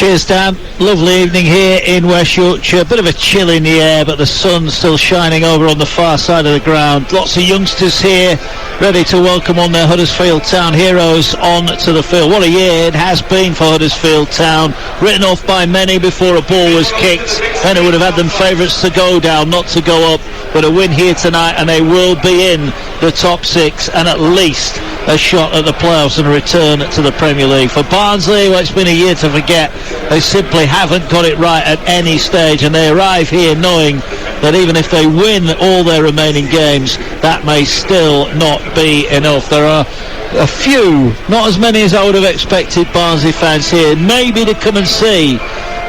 Cheers, Dan. Lovely evening here in West Yorkshire. A bit of a chill in the air, but the sun's still shining over on the far side of the ground. Lots of youngsters here, ready to welcome on their Huddersfield Town heroes on to the field. What a year it has been for Huddersfield Town. Written off by many before a ball was kicked. Then it would have had them favourites to go down, not to go up. But a win here tonight, and they will be in the top six, and at least a shot at the playoffs and a return to the Premier League. For Barnsley, well, it's been a year to forget. They simply haven't got it right at any stage, and they arrive here knowing that even if they win all their remaining games, that may still not be enough. There are a few, not as many as I would have expected, Barnsley fans here, maybe to come and see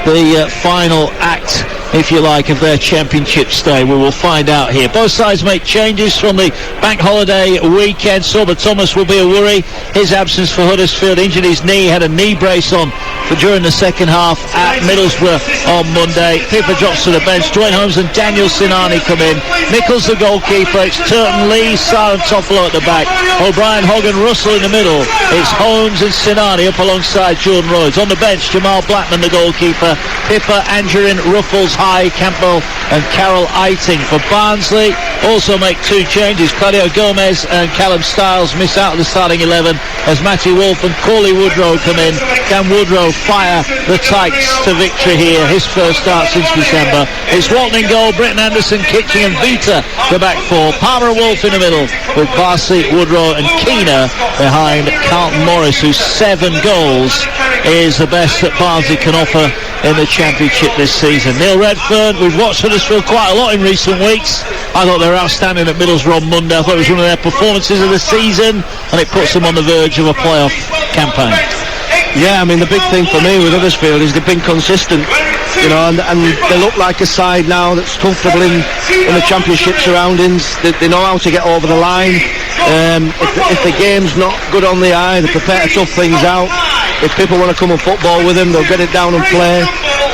the final act, if you like, of their championship stay. We will find out here. Both sides make changes from the bank holiday weekend. Sorba Thomas will be a worry. His absence for Huddersfield, injured his knee, had a knee brace on for during the second half at Middlesbrough on Monday. Pippa drops to the bench. Dwayne Holmes and Daniel Sinani come in. Nichols the goalkeeper. It's Turton, Lee, Sarr and Toffolo at the back. O'Brien, Hogan, Russell in the middle. It's Holmes and Sinani up alongside Jordan Rhodes. On the bench, Jamal Blackman the goalkeeper. Pippa, Angerin, Ruffles, High, Campbell and Carol Eiting. For Barnsley, also make two changes. Claudio Gomez and Callum Stiles miss out of the starting 11 as Matty Wolf and Corley Woodrow come in. Can Woodrow fire the Tykes to victory here? His first start since December. It's Walton in goal, Britton Anderson, Kitching and Vita the back four. Palmer and Wolf in the middle with Barcy, Woodrow and Keener behind Carlton Morris, whose 7 goals is the best that Barnsley can offer in the championship this season. Neil Redfern, we've watched Huddersfield quite a lot in recent weeks. I thought they were outstanding at Middlesbrough on Monday. I thought it was one of their performances of the season, and it puts them on the verge of a playoff campaign. Yeah, I mean, the big thing for me with Huddersfield is they've been consistent, you know, and they look like a side now that's comfortable in the championship surroundings. They know how to get over the line. If the game's not good on the eye, they're prepared to tough things out. If people want to come and football with them, they'll get it down and play.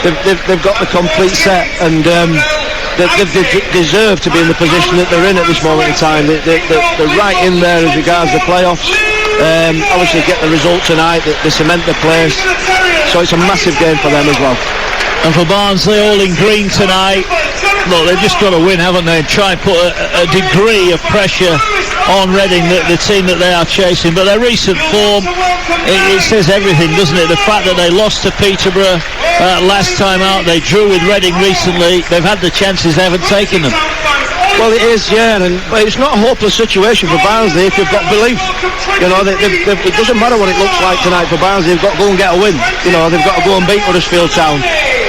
They've got the complete set, and they deserve to be in the position that they're in at this moment in time. They're right in there as regards the playoffs. Obviously get the result tonight, they cement the place, so it's a massive game for them as well. And for Barnsley, all in green tonight. Look, they've just got to win, haven't they, and try and put a degree of pressure on Reading, the team that they are chasing. But their recent form, it says everything, doesn't it? The fact that they lost to Peterborough last time out, they drew with Reading recently, they've had the chances, they haven't taken them. Well, it is, yeah, but it's not a hopeless situation for Barnsley if you've got belief. You know, it doesn't matter what it looks like tonight for Barnsley. They've got to go and get a win. You know, they've got to go and beat Huddersfield Town.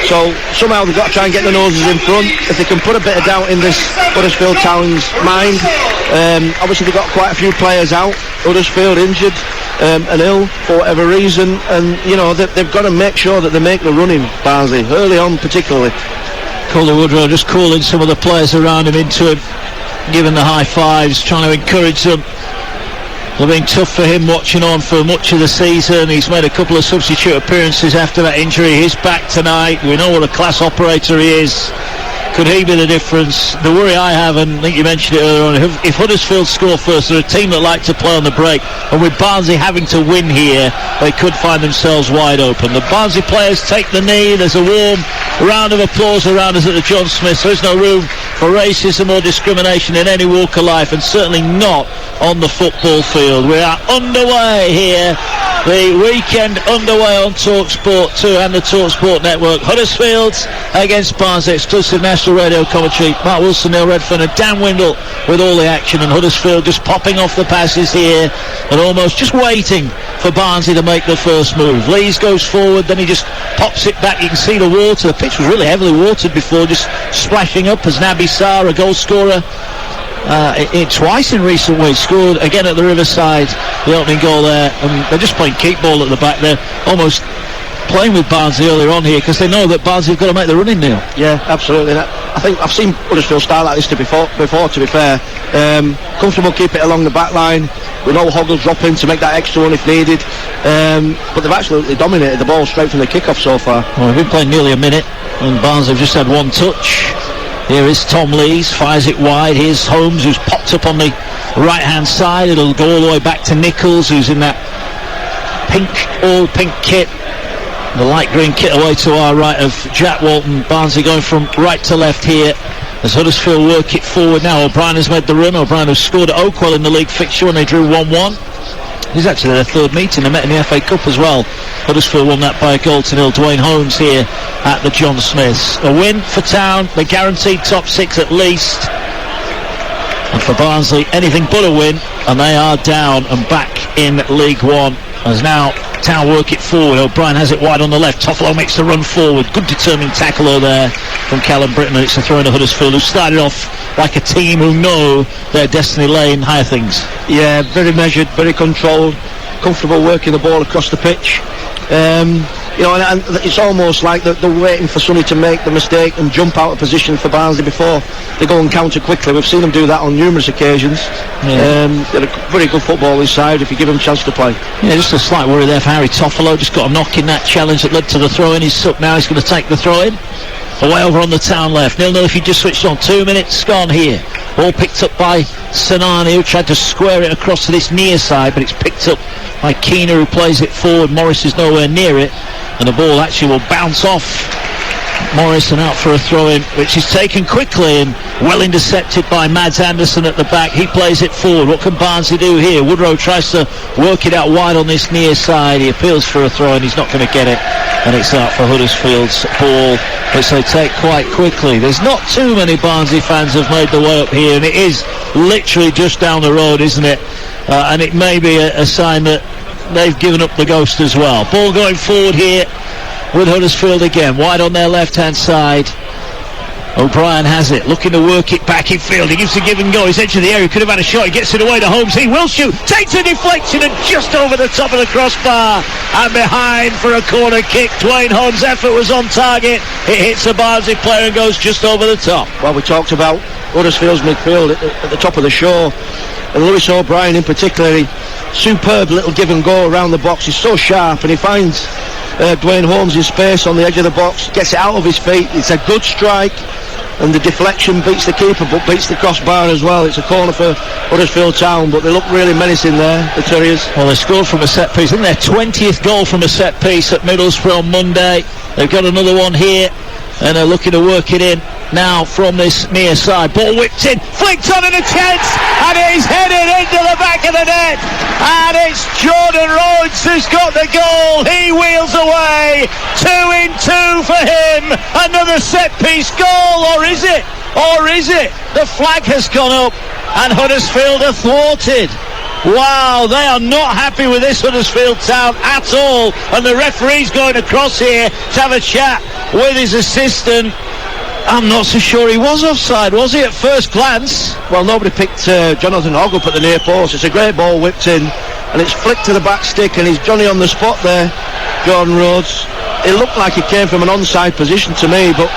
So somehow they've got to try and get the noses in front. If they can put a bit of doubt in this Huddersfield Town's mind, obviously they've got quite a few players out. Huddersfield injured and ill for whatever reason, and you know they've got to make sure that they make the run in, Barnsley, early on particularly. Corley Woodrow just calling some of the players around him into him, giving the high fives, trying to encourage them. They've been tough for him watching on for much of the season. He's made a couple of substitute appearances after that injury. He's back tonight. We know what a class operator he is. Could he be the difference? The worry I have, and I think you mentioned it earlier on, if Huddersfield score first, they're a team that like to play on the break, and with Barnsley having to win here, they could find themselves wide open. The Barnsley players take the knee. There's a warm round of applause around us at the John Smith. There is no room for racism or discrimination in any walk of life, and certainly not on the football field. We are underway here. The weekend underway on TalkSport 2 and the TalkSport Network. Huddersfield against Barnsley, exclusive national radio commentary. Mark Wilson, Neil Redfern and Dan Windle with all the action, and Huddersfield just popping off the passes here and almost just waiting for Barnsley to make the first move. Lees goes forward, then he just pops it back. You can see the water. The pitch was really heavily watered before, just splashing up as Naby Sarr, a goal scorer, twice in recent weeks, scored again at the Riverside, the opening goal there, and they're just playing keep ball at the back. They're almost playing with Barnsley earlier on here because they know that Barnsley have got to make the run in now. Yeah, absolutely. I think I've seen Huddersfield start like this before, to be fair. Comfortable, keep it along the back line. We know Hoggle's drop in to make that extra one if needed, but they've absolutely dominated the ball straight from the kick-off so far. Well, we've been playing nearly a minute and Barnsley have just had one touch. Here is Tom Lees, fires it wide. Here's Holmes, who's popped up on the right-hand side. It'll go all the way back to Nichols, who's in that all pink kit. The light green kit away to our right of Jack Walton. Barnsley going from right to left here as Huddersfield work it forward now. O'Brien has made the run. O'Brien has scored at Oakwell in the league fixture when they drew 1-1. He's actually their third meeting. They met in the FA Cup as well. Huddersfield won that by a goal to nil. Dwayne Holmes here at the John Smiths. A win for Town. They're guaranteed top 6 at least. And for Barnsley, anything but a win. And they are down and back in League One. As now Town work it forward. O'Brien has it wide on the left. Toffolo makes the run forward. Good determined tackle there from Callum Britton. And it's a throw into Huddersfield, who started off like a team who know their destiny lay in higher things. Yeah, very measured, very controlled, comfortable working the ball across the pitch. You know, and it's almost like they're waiting for somebody to make the mistake and jump out of position for Barnsley before they go and counter quickly. We've seen them do that on numerous occasions. Yeah. They're a very good footballing side if you give them a chance to play. Yeah, just a slight worry there for Harry Toffolo. Just got a knock in that challenge that led to the throw-in. He's up now. He's going to take the throw-in. Away over on the Town left. 0-0 if you just switched on. 2 minutes gone here. Ball picked up by Sanani, who tried to square it across to this near side, but it's picked up by Keener, who plays it forward. Morris is nowhere near it, and the ball actually will bounce off Morris and out for a throw-in, which is taken quickly and well intercepted by Mads Anderson at the back. He plays it forward. What can Barnsley do here? Woodrow tries to work it out wide on this near side. He appeals for a throw and he's not going to get it, and it's out for Huddersfield's ball, which they take quite quickly. There's not too many Barnsley fans have made the way up here, and it is literally just down the road, isn't it? And it may be a sign that they've given up the ghost as well. Ball going forward here with Huddersfield again, wide on their left-hand side. O'Brien has it, looking to work it back in field. He gives a give and go. He's edge of the area, could have had a shot. He gets it away to Holmes. He will shoot, takes a deflection and just over the top of the crossbar and behind for a corner kick. Dwayne Holmes' effort was on target. It hits a Barnsley player and goes just over the top. Well, we talked about Huddersfield's midfield at the top of the show, and Lewis O'Brien in particular, superb little give and go around the box. He's so sharp, and he finds Dwayne Holmes in space on the edge of the box, gets it out of his feet. It's a good strike, and the deflection beats the keeper but beats the crossbar as well. It's a corner for Huddersfield Town, but they look really menacing there, the Terriers. Well, they scored from a set piece. I think their 20th goal from a set piece at Middlesbrough on Monday. They've got another one here, and they're looking to work it in now from this near side. Ball whipped in, flicked on, and a chance, and he's headed into the back of the net, and it's Jordan Rhodes who's got the goal. He wheels away. 2-in-2 for him. Another set piece goal, or is it? The flag has gone up and Huddersfield are thwarted. Wow, they are not happy with this Huddersfield Town at all, and the referee's going across here to have a chat with his assistant. I'm not so sure he was offside, was he, at first glance? Well, nobody picked Jonathan Hogg up at the near post. It's a great ball whipped in, and it's flicked to the back stick, and he's Johnny on the spot there, Jordan Rhodes. It looked like it came from an onside position to me, but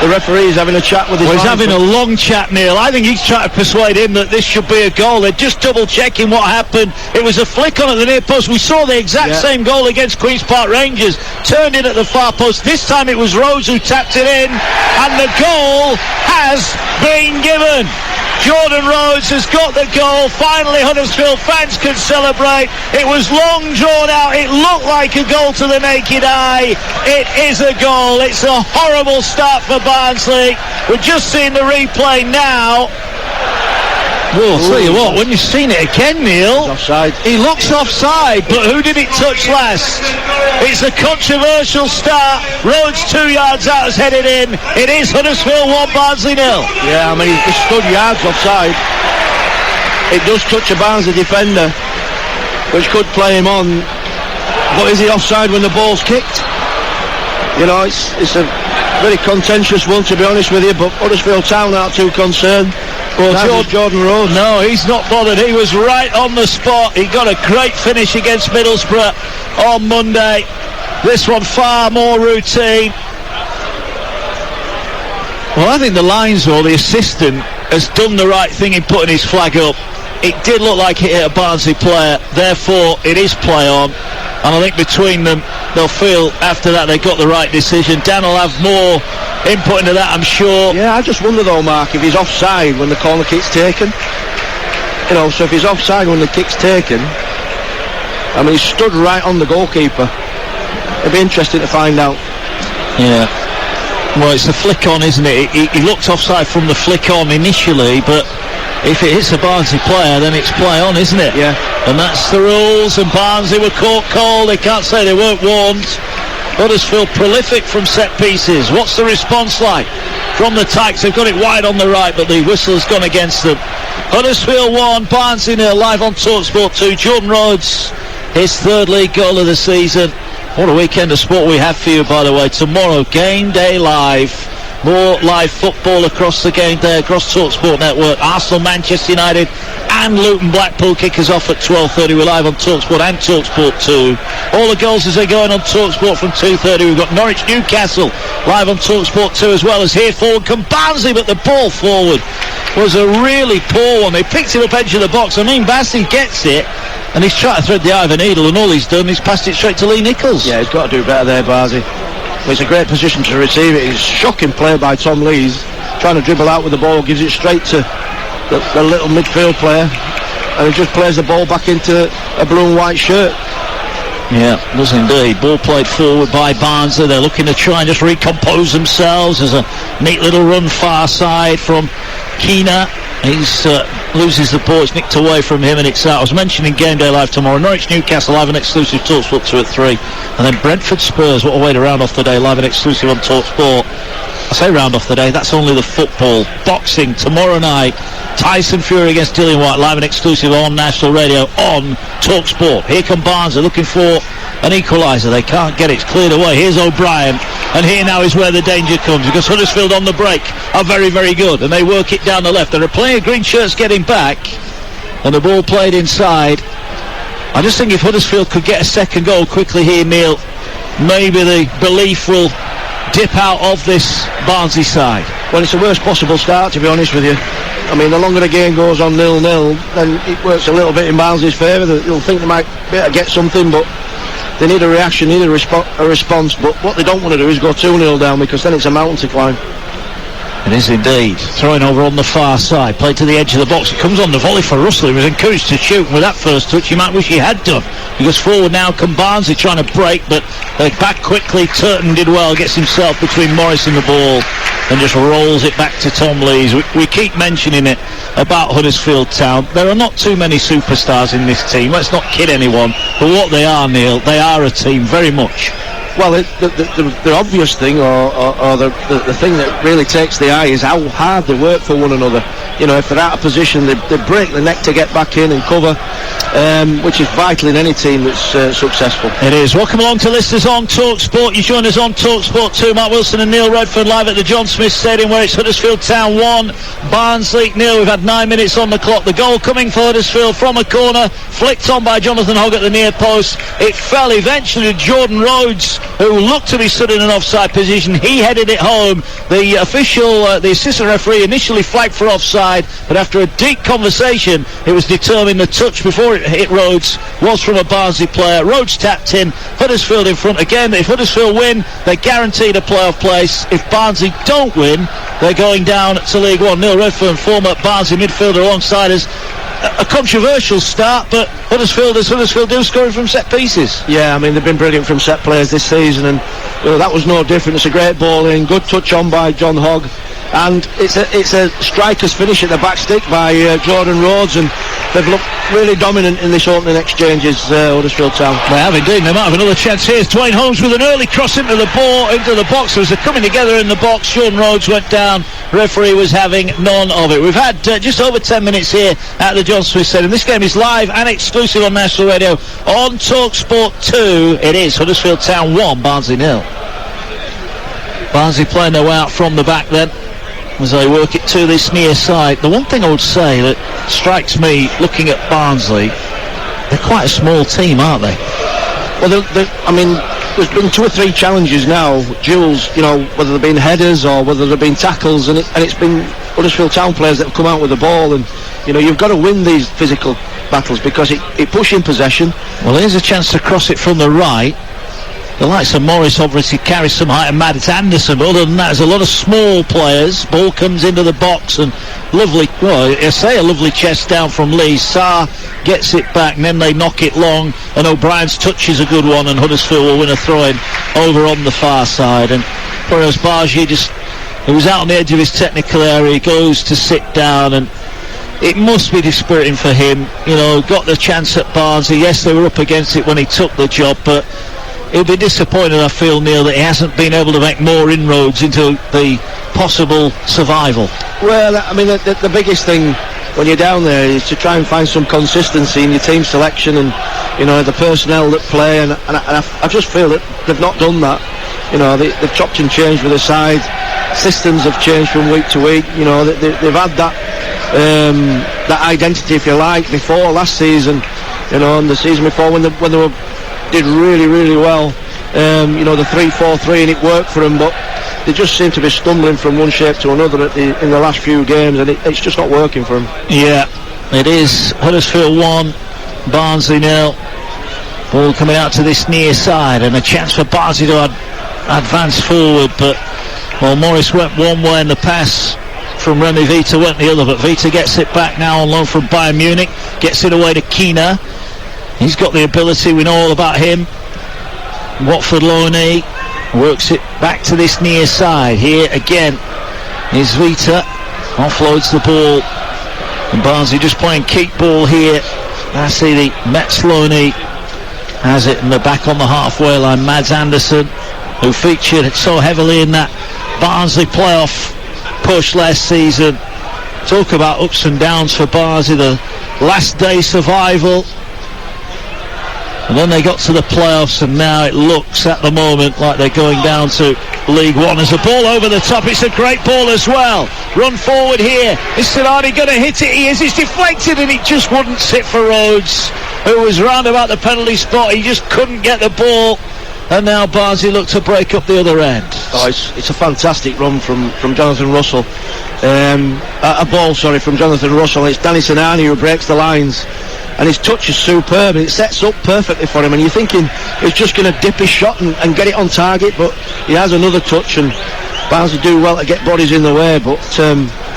the referee is having a chat with his He's having a long chat, Neil. I think he's trying to persuade him that this should be a goal. They're just double checking what happened. It was a flick on at the near post. We saw the exact same goal against Queen's Park Rangers. Turned in at the far post. This time it was Rhodes who tapped it in, and the goal has been given. Jordan Rhodes has got the goal. Finally, Huddersfield fans can celebrate. It was long drawn out. It looked like a goal to the naked eye. It is a goal. It's a horrible start for Barnsley. We're just seeing the replay now. Well, I'll tell you what, when you've seen it again, Neil, offside. He looks offside, but who did it touch last? It's a controversial start. Rhodes 2 yards out, has headed in. It is Huddersfield 1, Barnsley 0. Yeah, I mean, he stood yards offside. It does touch a Barnsley defender, which could play him on, but is he offside when the ball's kicked? You know, it's a very contentious one, to be honest with you, but Huddersfield Town aren't too concerned. Well, Jordan Rhodes. No, he's not bothered. He was right on the spot. He got a great finish against Middlesbrough on Monday. This one far more routine. Well, I think the lines or the assistant has done the right thing in putting his flag up. It did look like it hit a Barnsley player, therefore it is play on, and I think between them they'll feel after that they got the right decision. Dan will have more input into that, I'm sure. Yeah, I just wonder though, Mark, if he's offside when the corner kick's taken. You know, so if he's offside when the kick's taken, I mean, he stood right on the goalkeeper. It'll be interesting to find out. Yeah. Well, it's the flick on, isn't it? He looked offside from the flick on initially, but if it hits a Barnsley player, then it's play on, isn't it? Yeah. And that's the rules, and Barnsley were caught cold. They can't say they weren't warned. Huddersfield prolific from set pieces. What's the response like from the Tykes? They've got it wide on the right, but the whistle has gone against them. Huddersfield 1, Barnsley 0, live on TalkSport 2. Jordan Rhodes, his third league goal of the season. What a weekend of sport we have for you, by the way. Tomorrow, Game Day Live. More live football across the Game Day, across TalkSport Network. Arsenal, Manchester United and Luton Blackpool kick us off at 12:30. We're live on TalkSport and TalkSport 2. All the goals as they go in on TalkSport from 2:30. We've got Norwich Newcastle live on TalkSport 2, as well as here forward come Barnsley, but the ball forward was a really poor one. They picked it up edge of the box. I mean, Barnsley gets it, and he's trying to thread the eye of a needle, and all he's done is passed it straight to Lee Nichols. Yeah, he's got to do better there, Barnsley. Well, it's a great position to receive it. It's shocking play by Tom Lees, trying to dribble out with the ball, gives it straight to the little midfield player, and he just plays the ball back into a blue and white shirt. Yeah, does indeed. Ball played forward by Barnsley. They're looking to try and just recompose themselves. There's a neat little run far side from Keena. He's loses the ball. It's nicked away from him, and it's out. I was mentioning Game Day Live tomorrow. Norwich Newcastle live and exclusive TalkSport 2 at 3, and then Brentford Spurs. What a way to round off the day, live and exclusive on TalkSport. I say round off the day, that's only the football. Boxing tomorrow night, Tyson Fury against Dillian White, live and exclusive on national radio on TalkSport. Here come Barnes, they're looking for an equaliser. They can't get it, it's cleared away. Here's O'Brien, and here now is where the danger comes, because Huddersfield on the break are very, very good, and they work it down the left. There are plenty of green shirts getting back, and the ball played inside. I just think if Huddersfield could get a second goal quickly here, Neil, maybe the belief will dip out of this Barnsley side. Well, it's the worst possible start, to be honest with you. I mean, the longer the game goes on 0-0, then it works a little bit in Barnsley's favour. They'll think they might be able to get something, but they need a reaction, need a response. But what they don't want to do is go 2-0 down, because then it's a mountain to climb. It is indeed. Throwing over on the far side, played to the edge of the box. It comes on the volley for Russell. He was encouraged to shoot. With that first touch, you might wish he had done. He goes forward now, come Barnsley trying to break, but they're back quickly. Turton did well, gets himself between Morris and the ball, and just rolls it back to Tom Lees. We keep mentioning it about Huddersfield Town. There are not too many superstars in this team. Let's not kid anyone. But what they are, Neil, they are a team, very much. Well, the obvious thing, or the thing that really takes the eye, is how hard they work for one another. You know, if they're out of position, they break the neck to get back in and cover, which is vital in any team that's successful. It is. Welcome along to listeners on TalkSport. You join us on TalkSport 2. Mark Wilson and Neil Redford live at the John Smith Stadium, where it's Huddersfield Town 1, Barnsley 0. We've had 9 minutes on the clock. The goal coming for Huddersfield from a corner, flicked on by Jonathan Hogg at the near post. It fell eventually to Jordan Rhodes, who looked to be stood in an offside position. He headed it home. The official, the assistant referee, initially flagged for offside, but after a deep conversation, it was determined the touch before it hit Rhodes was from a Barnsley player. Rhodes tapped in, Huddersfield in front again. If Huddersfield win, they're guaranteed a playoff place. If Barnsley don't win, they're going down to League One. Neil Redfern, former Barnsley midfielder, alongside us. A controversial start, but Huddersfield do scoring from set pieces. Yeah, I mean, they've been brilliant from set players this season, and that was no different. It's a great ball in, good touch on by John Hogg, and it's a striker's finish at the back stick by Jordan Rhodes, and they've looked really dominant in this opening exchanges, Huddersfield Town. They have indeed. They might have another chance here. Dwayne Holmes with an early cross into the ball, into the box. As they're coming together in the box, Jordan Rhodes went down. Referee was having none of it. We've had just over 10 minutes here at the John Smith Stadium. This game is live and exclusive on national radio on TalkSport 2. It is Huddersfield Town 1, Barnsley 0. Barnsley playing their way out from the back then as they work it to this near side. The one thing I would say that strikes me looking at Barnsley, they're quite a small team, aren't they? Well, I mean, there's been 2 or 3 challenges now, duels, you know, whether they've been headers or whether they've been tackles, and it's been Huddersfield Town players that have come out with the ball, and you know, you've got to win these physical battles because it push in possession. Well, here's a chance to cross it from the right. the likes of Morris obviously carries some height, and Mads Anderson, but other than that, there's a lot of small players. Ball comes into the box, and a lovely chest down from Lee. Sarr gets it back, and then they knock it long, and O'Brien's touch is a good one, and Huddersfield will win a throw-in over on the far side. And whereas Barnsley he was out on the edge of his technical area, he goes to sit down, and it must be dispiriting for him. Got the chance at Barnsley. Yes, they were up against it when he took the job, but he'll be disappointed, I feel, Neil, that he hasn't been able to make more inroads into the possible survival. Well, I mean, the biggest thing when you're down there is to try and find some consistency in your team selection and, the personnel that play, and I just feel that they've not done that. They've chopped and changed with the side. Systems have changed from week to week. They've had that identity, if you like, before last season, and the season before when they did really, really well. The 3-4-3, and it worked for them, but they just seem to be stumbling from one shape to another in the last few games, and it's just not working for them. Yeah, it is. Huddersfield 1, Barnsley 0. Ball coming out to this near side, and a chance for Barnsley to advance forward, but Morris went one way and the pass from Remy Vita went the other, but Vita gets it back now on loan from Bayern Munich, gets it away to Keener. He's got the ability, we know all about him. Watford loanee works it back to this near side. Here again is Vita, offloads the ball, and Barnsley just playing keep ball here. I see the Mets loanee has it, and they're back on the halfway line. Mads Anderson, who featured so heavily in that Barnsley playoff push last season. Talk about ups and downs for Barnsley, the last day survival, and then they got to the playoffs, and now it looks at the moment like they're going down to League One. There's a ball over the top, it's a great ball as well. Run forward here, is Sinani going to hit it? He is, it's deflected, and it just wouldn't sit for Rhodes, who was round about the penalty spot. He just couldn't get the ball, and now Barnsley look to break up the other end. It's a fantastic run from Jonathan Russell. A ball from Jonathan Russell. It's Danny Sinani who breaks the lines, and his touch is superb, and it sets up perfectly for him, and you're thinking he's just going to dip his shot and get it on target, but he has another touch, and Barnsley do well to get bodies in the way, but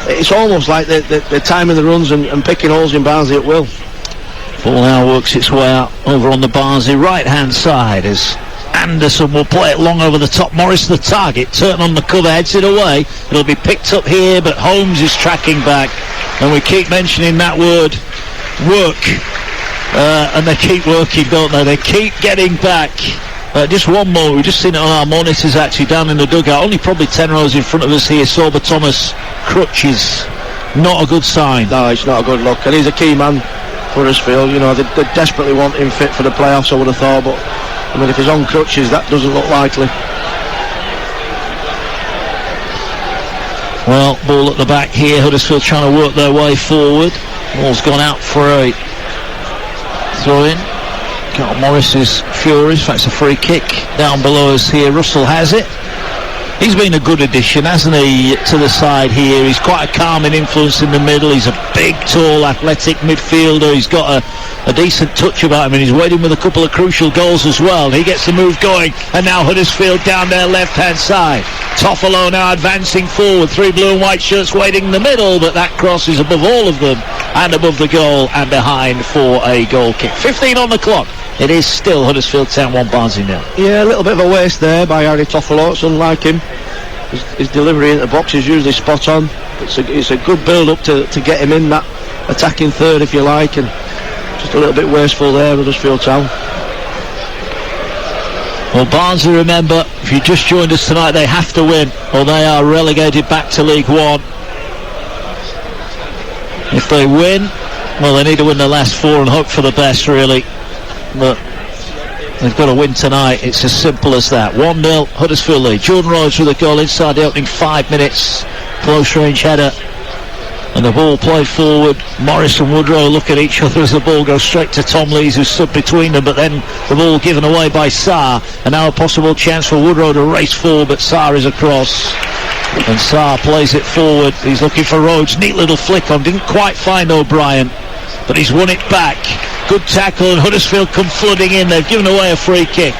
it's almost like they're timing the runs and picking holes in Barnsley at will. Ball now works its way out over on the Barnsley right hand side as Anderson will play it long over the top. Morris the target, turn on the cover, heads it away. It'll be picked up here, but Holmes is tracking back, and we keep mentioning that word, work, and they keep working, don't they? They keep getting back. Just one more, we've just seen it on our monitors actually down in the dugout, only probably 10 rows in front of us here. Sorba Thomas crutches, not a good sign. No, it's not a good look, and he's a key man for Huddersfield. They desperately want him fit for the playoffs, I would have thought, but I mean, if he's on crutches, that doesn't look likely. Well, ball at the back here, Huddersfield trying to work their way forward. Ball's gone out for a throw-in. Got Morris's furious, in fact it's a free kick down below us here. Russell has it. He's been a good addition, hasn't he, to the side here. He's quite a calming influence in the middle. He's a big, tall, athletic midfielder. He's got a decent touch about him, and he's waiting with a couple of crucial goals as well. He gets the move going, and now Huddersfield down their left-hand side. Toffolo now advancing forward. 3 blue and white shirts waiting in the middle, but that cross is above all of them, and above the goal, and behind for a goal kick. 15 on the clock. It is still Huddersfield 10-1, Barnsley 0. Yeah, a little bit of a waste there by Harry Toffolo. It's unlike him. His delivery into the box is usually spot on. It's a good build-up to get him in that attacking third, if you like, and just a little bit wasteful there, Huddersfield Town. Well, Barnsley, remember, if you just joined us tonight, they have to win, or they are relegated back to League One. If they win, well, they need to win the last 4 and hope for the best, really. But they've got to win tonight. It's as simple as that. 1-0 Huddersfield lead. Jordan Rhodes with a goal inside the opening 5 minutes. Close range header, and the ball played forward. Morris and Woodrow look at each other as the ball goes straight to Tom Lees, who stood between them, but then the ball given away by Sarr, and now a possible chance for Woodrow to race forward, but Sarr is across, and Sarr plays it forward. He's looking for Rhodes. Neat little flick on, didn't quite find O'Brien, but he's won it back. Good tackle, and Huddersfield come flooding in. They've given away a free kick.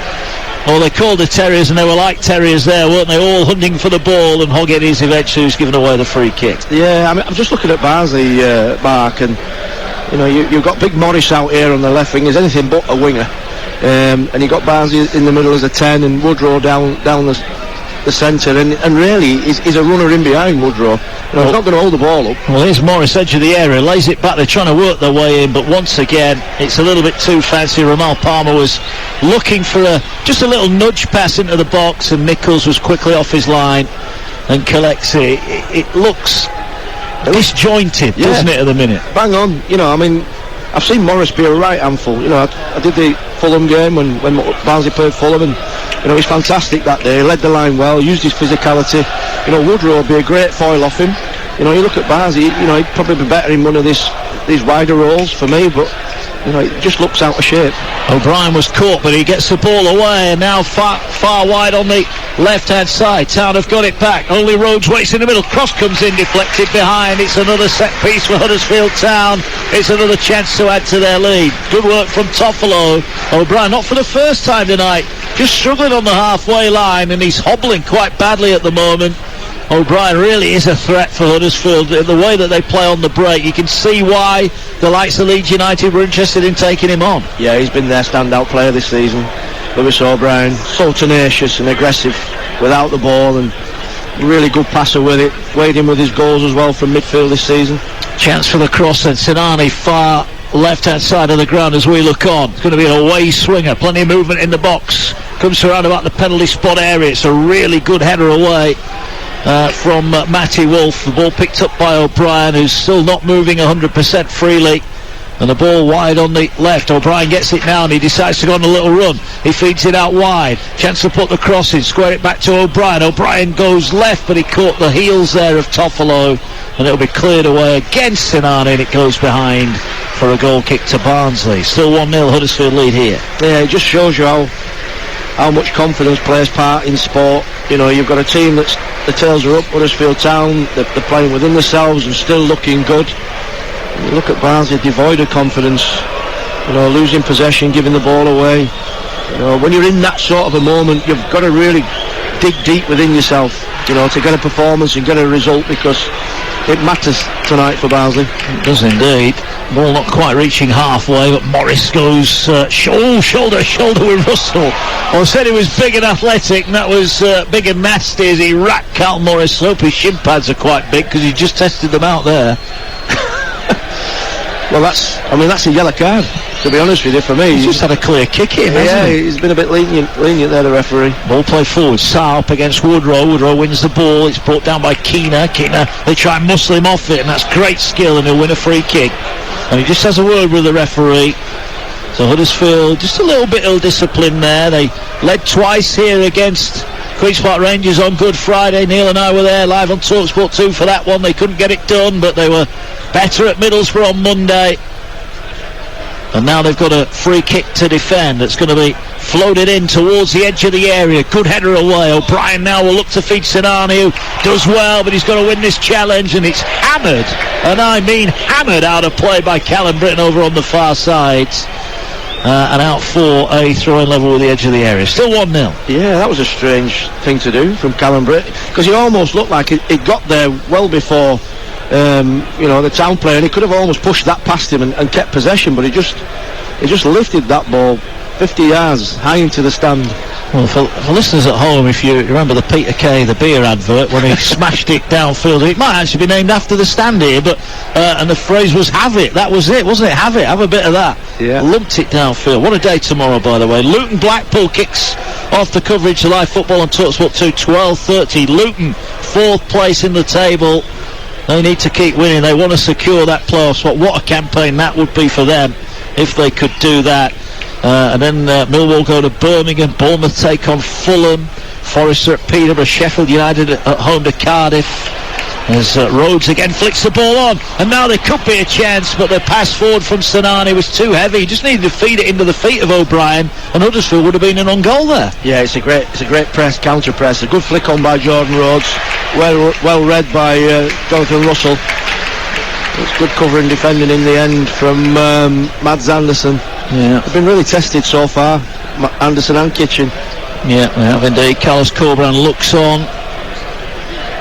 Well, they called the Terriers, and they were like Terriers there, weren't they? All hunting for the ball, and Hoggetty's eventually was giving away the free kick. Yeah, I mean, I'm just looking at Barnsley, Mark, and you know, you've got Big Morris out here on the left wing. He's anything but a winger, and you got Barnsley in the middle as a 10, and Woodrow down the centre, and really he's a runner in behind Woodrow. You know, he's not going to hold the ball up. Well, here's Morris, edge of the area, lays it back. They're trying to work their way in, but once again it's a little bit too fancy. Ramal Palmer was looking for just a little nudge pass into the box, and Nichols was quickly off his line and collects it. It looks disjointed, doesn't it, at the minute? Bang on. You know, I mean, I've seen Morris be a right handful. You know, I did the Fulham game when Barnsley played Fulham, and you know, he's fantastic that day. He led the line well, used his physicality. You know, Woodrow would be a great foil off him. You know, you look at Barnsley, you know, he'd probably be better in one of these wider roles for me, but you know, it just looks out of shape. O'Brien was caught, but he gets the ball away, and now far wide on the left-hand side. Town have got it back. Only Rhodes waits in the middle. Cross comes in, deflected behind. It's another set piece for Huddersfield Town. It's another chance to add to their lead. Good work from Toffolo. O'Brien, not for the first time tonight, just struggling on the halfway line, and he's hobbling quite badly at the moment. O'Brien really is a threat for Huddersfield. The way that they play on the break, you can see why the likes of Leeds United were interested in taking him on. Yeah, he's been their standout player this season, Lewis O'Brien. So tenacious and aggressive without the ball, and really good passer with it. Weighed in with his goals as well from midfield this season. Chance for the cross, and Sinani far left-hand side of the ground as we look on. It's going to be an away swinger. Plenty of movement in the box. Comes around about the penalty spot area. It's a really good header away from Matty Wolf. The ball picked up by O'Brien, who's still not moving 100% freely, and the ball wide on the left. O'Brien gets it now, and he decides to go on a little run. He feeds it out wide. Chance to put the cross in, square it back to O'Brien. O'Brien goes left, but he caught the heels there of Toffolo, and it'll be cleared away against Sinani, and it goes behind for a goal kick to Barnsley. Still 1-0 Huddersfield lead here. Yeah, it just shows you how much confidence plays part in sport. You know, you've got a team that's, the tails are up, Huddersfield Town, they're playing within themselves and still looking good. And you look at Barnsley, devoid of confidence, you know, losing possession, giving the ball away. You know, when you're in that sort of a moment, you've got to really dig deep within yourself, you know, to get a performance and get a result, because it matters tonight for Barnsley. It does indeed. Ball not quite reaching halfway, but Morris goes shoulder to shoulder with Russell. I said he was big and athletic, and that was big and nasty as he racked Cal Morris. I hope his shin pads are quite big, because he just tested them out there. Well, that's a yellow card, to be honest with you, for me. He's just had a clear kick in, hasn't he? He's been a bit lenient there, the referee. Ball play forward, Sa up against Woodrow. Woodrow wins the ball. It's brought down by Keener. They try and muscle him off it, and that's great skill, and he'll win a free kick. And he just has a word with the referee. So Huddersfield, just a little bit ill-disciplined there. They led twice here against Queen's Park Rangers on Good Friday. Neil and I were there live on TalkSport 2 for that one. They couldn't get it done, but they were better at Middlesbrough on Monday. And now they've got a free kick to defend that's going to be floated in towards the edge of the area. Good header away. O'Brien now will look to feed Sinani, who does well, but he's got to win this challenge, and it's hammered, and I mean hammered, out of play by Callum Britton over on the far side. And out for a throw-in level with the edge of the area. Still 1-0. Yeah, that was a strange thing to do from Callum Britton, because he almost looked like it got there well before you know, the Town player, and he could have almost pushed that past him and kept possession, but he just lifted that ball 50 yards high into the stand. Well, for listeners at home, if you remember the Peter Kay, the beer advert, when he smashed it downfield, it might actually be named after the stand here, but and the phrase was "have it." That was it, wasn't it? Have it, have a bit of that. Yeah. Lumped it downfield. What a day tomorrow, by the way. Luton Blackpool kicks off the coverage of live football on TalkSport 2, 12:30. Luton, 4th place in the table. They need to keep winning. They want to secure that playoff spot. What a campaign that would be for them if they could do that. And then Millwall go to Birmingham. Bournemouth take on Fulham. Forest are at Peterborough. Sheffield United at home to Cardiff. As Rhodes again flicks the ball on, and now there could be a chance, but the pass forward from Sinani was too heavy. He just needed to feed it into the feet of O'Brien, and Huddersfield would have been an on goal there. Yeah, it's a great press, counter press. A good flick on by Jordan Rhodes, well read by Jonathan Russell. It's good cover and defending in the end from Mads Anderson. Yeah, they've been really tested so far, Anderson and Kitchen. Yeah, we have indeed. Carlos Corberán looks on.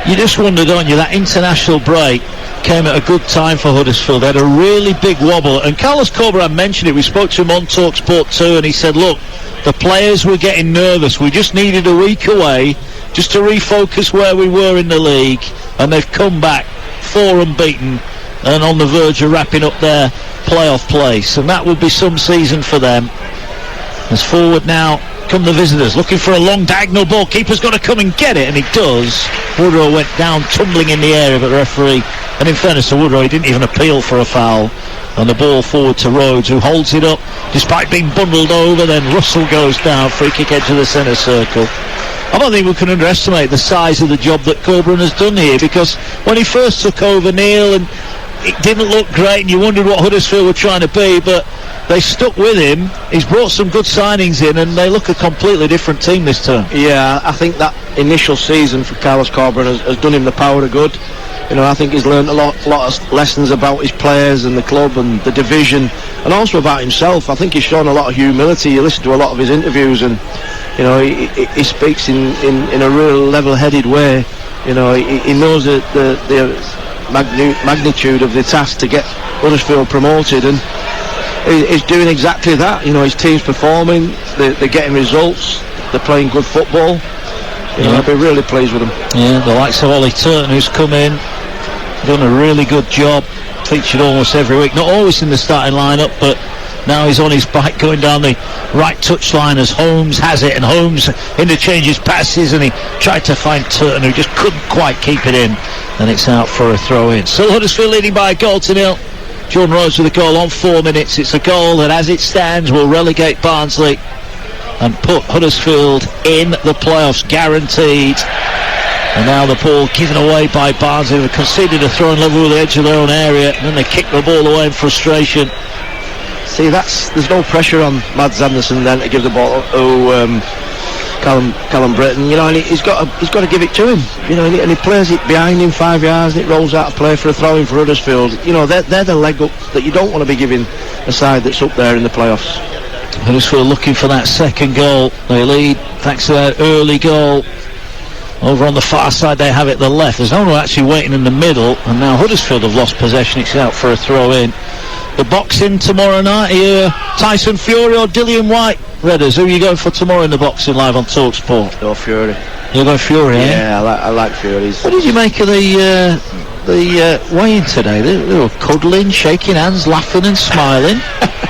You just wonder, don't you, that international break came at a good time for Huddersfield. They had a really big wobble, and Carlos Corberán mentioned it. We spoke to him on TalkSport 2, and he said, look, the players were getting nervous. We just needed a week away just to refocus where we were in the league, and they've come back 4 unbeaten and on the verge of wrapping up their playoff place, and that would be some season for them. As forward now come the visitors, looking for a long diagonal ball. Keeper's got to come and get it, and he does. Woodrow went down tumbling in the area, but the referee, and in fairness to Woodrow, he didn't even appeal for a foul. And the ball forward to Rhodes, who holds it up despite being bundled over. Then Russell goes down, free kick edge of the centre circle. I don't think we can underestimate the size of the job that Corberán has done here, because when he first took over, Neil, and it didn't look great, and you wondered what Huddersfield were trying to be, but they stuck with him. He's brought some good signings in, and they look a completely different team this term. Yeah, I think that initial season for Carlos Corberán has done him the power of good. You know, I think he's learned a lot of lessons about his players and the club and the division, and also about himself. I think he's shown a lot of humility. You listen to a lot of his interviews, and you know, he speaks in a real level-headed way. You know, he knows the magnitude of the task to get Huddersfield promoted, and he's doing exactly that. You know, his team's performing, they're getting results, they're playing good football. You know, I'll be really pleased with them. Yeah, the likes of Ollie Turton, who's come in, done a really good job, featured almost every week, not always in the starting lineup, but now he's on his bike going down the right touchline as Holmes has it, and Holmes interchanges passes, and he tried to find Turton, who just couldn't quite keep it in, and it's out for a throw-in. Still Huddersfield leading by a goal to nil. John Rhodes with a goal on 4 minutes. It's a goal that, as it stands, will relegate Barnsley and put Huddersfield in the playoffs, guaranteed. And now the ball given away by Barnsley. They've conceded a throw and level with the edge of their own area, and then they kick the ball away in frustration. See, there's no pressure on Mads Andersen then to give the ball to Callum Britton, you know, and he's got to give it to him, you know, and he plays it behind him 5 yards, and it rolls out of play for a throw-in for Huddersfield. You know, they're the leg up that you don't want to be giving a side that's up there in the playoffs. Huddersfield looking for that second goal. They lead thanks to that early goal. Over on the far side they have it the left. There's no one actually waiting in the middle, and now Huddersfield have lost possession. It's out for a throw-in. The boxing tomorrow night here, Tyson Fury or Dillian White? Redders, who are you going for tomorrow in the boxing live on TalkSport? Oh, Fury. You're going Fury, yeah? I like Fury's. What did you make of the weigh-in today? They were cuddling, shaking hands, laughing and smiling.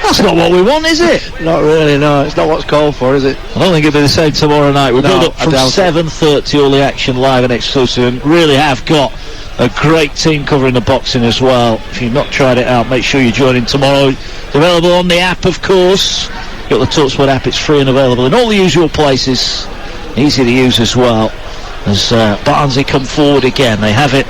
That's not what we want, is it? Not really, no. It's not what's called for, is it? I don't think it'll be the same tomorrow night. We'll build up from 7:30, all the action live and exclusive, and really have got a great team covering the boxing as well. If you've not tried it out, make sure you join in tomorrow. It's available on the app, of course. You've got the TalkSport app, it's free and available in all the usual places. Easy to use as well. As Barnsley come forward again, they have it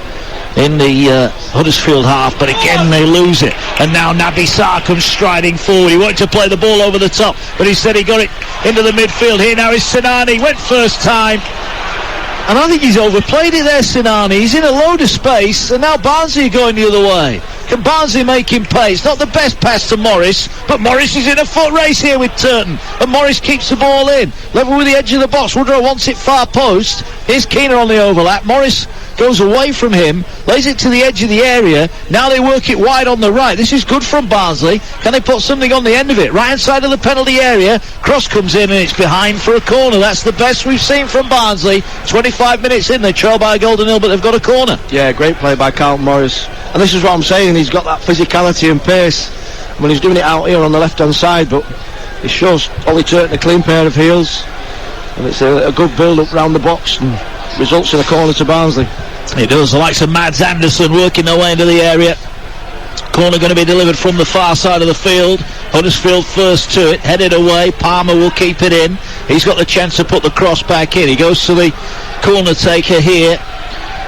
in the Huddersfield half, but again they lose it. And now Naby Sarr comes striding forward. He wanted to play the ball over the top, but instead he got it into the midfield. Here now is Sinani, went first time, and I think he's overplayed it there, Sinani. He's in a load of space, and now Barnsley are going the other way. Can Barnsley make him pay? It's not the best pass to Morris, but Morris is in a foot race here with Turton, and Morris keeps the ball in, level with the edge of the box. Woodrow wants it far post. Here's Keener on the overlap. Morris goes away from him, lays it to the edge of the area. Now they work it wide on the right. This is good from Barnsley. Can they put something on the end of it? Right hand side of the penalty area. Cross comes in and it's behind for a corner. That's the best we've seen from Barnsley. 25 minutes in, they trail by a goal to nil, but they've got a corner. Yeah, great play by Carlton Morris. And this is what I'm saying, he's got that physicality and pace. I mean, he's doing it out here on the left hand side, but it shows Ollie Turton a clean pair of heels, and it's a good build up round the box and results in a corner to Barnsley. It does. The likes of Mads Andersen working their way into the area. Corner going to be delivered from the far side of the field. Huddersfield first to it, headed away. Palmer will keep it in. He's got the chance to put the cross back in. He goes to the corner taker here,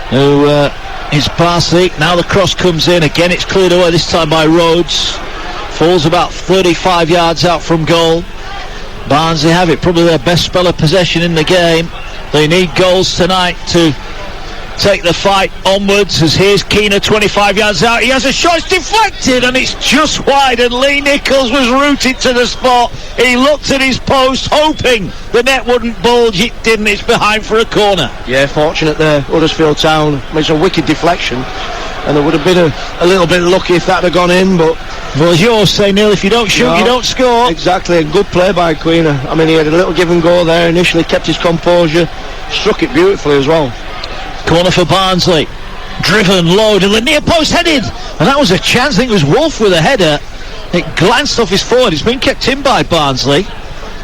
who is Barnsley. Now the cross comes in. Again it's cleared away, this time by Rhodes. Falls about 35 yards out from goal. Barnsley have it, probably their best spell of possession in the game. They need goals tonight to take the fight onwards as here's Keena 25 yards out. He has a shot, it's deflected and it's just wide, and Lee Nichols was rooted to the spot. He looked at his post hoping the net wouldn't bulge. It didn't. It's behind for a corner. Yeah, fortunate there, Huddersfield Town. I mean, it's a wicked deflection and it would have been a little bit lucky if that had gone in, but well, as yours say, Neil, if you don't shoot, you don't score. Exactly, a good play by Queener. I mean, he had a little give and go there initially, kept his composure, struck it beautifully as well. Corner for Barnsley, driven low to the near post, headed, and that was a chance. I think it was Wolf with a header. It glanced off his forward. It's been kept in by Barnsley.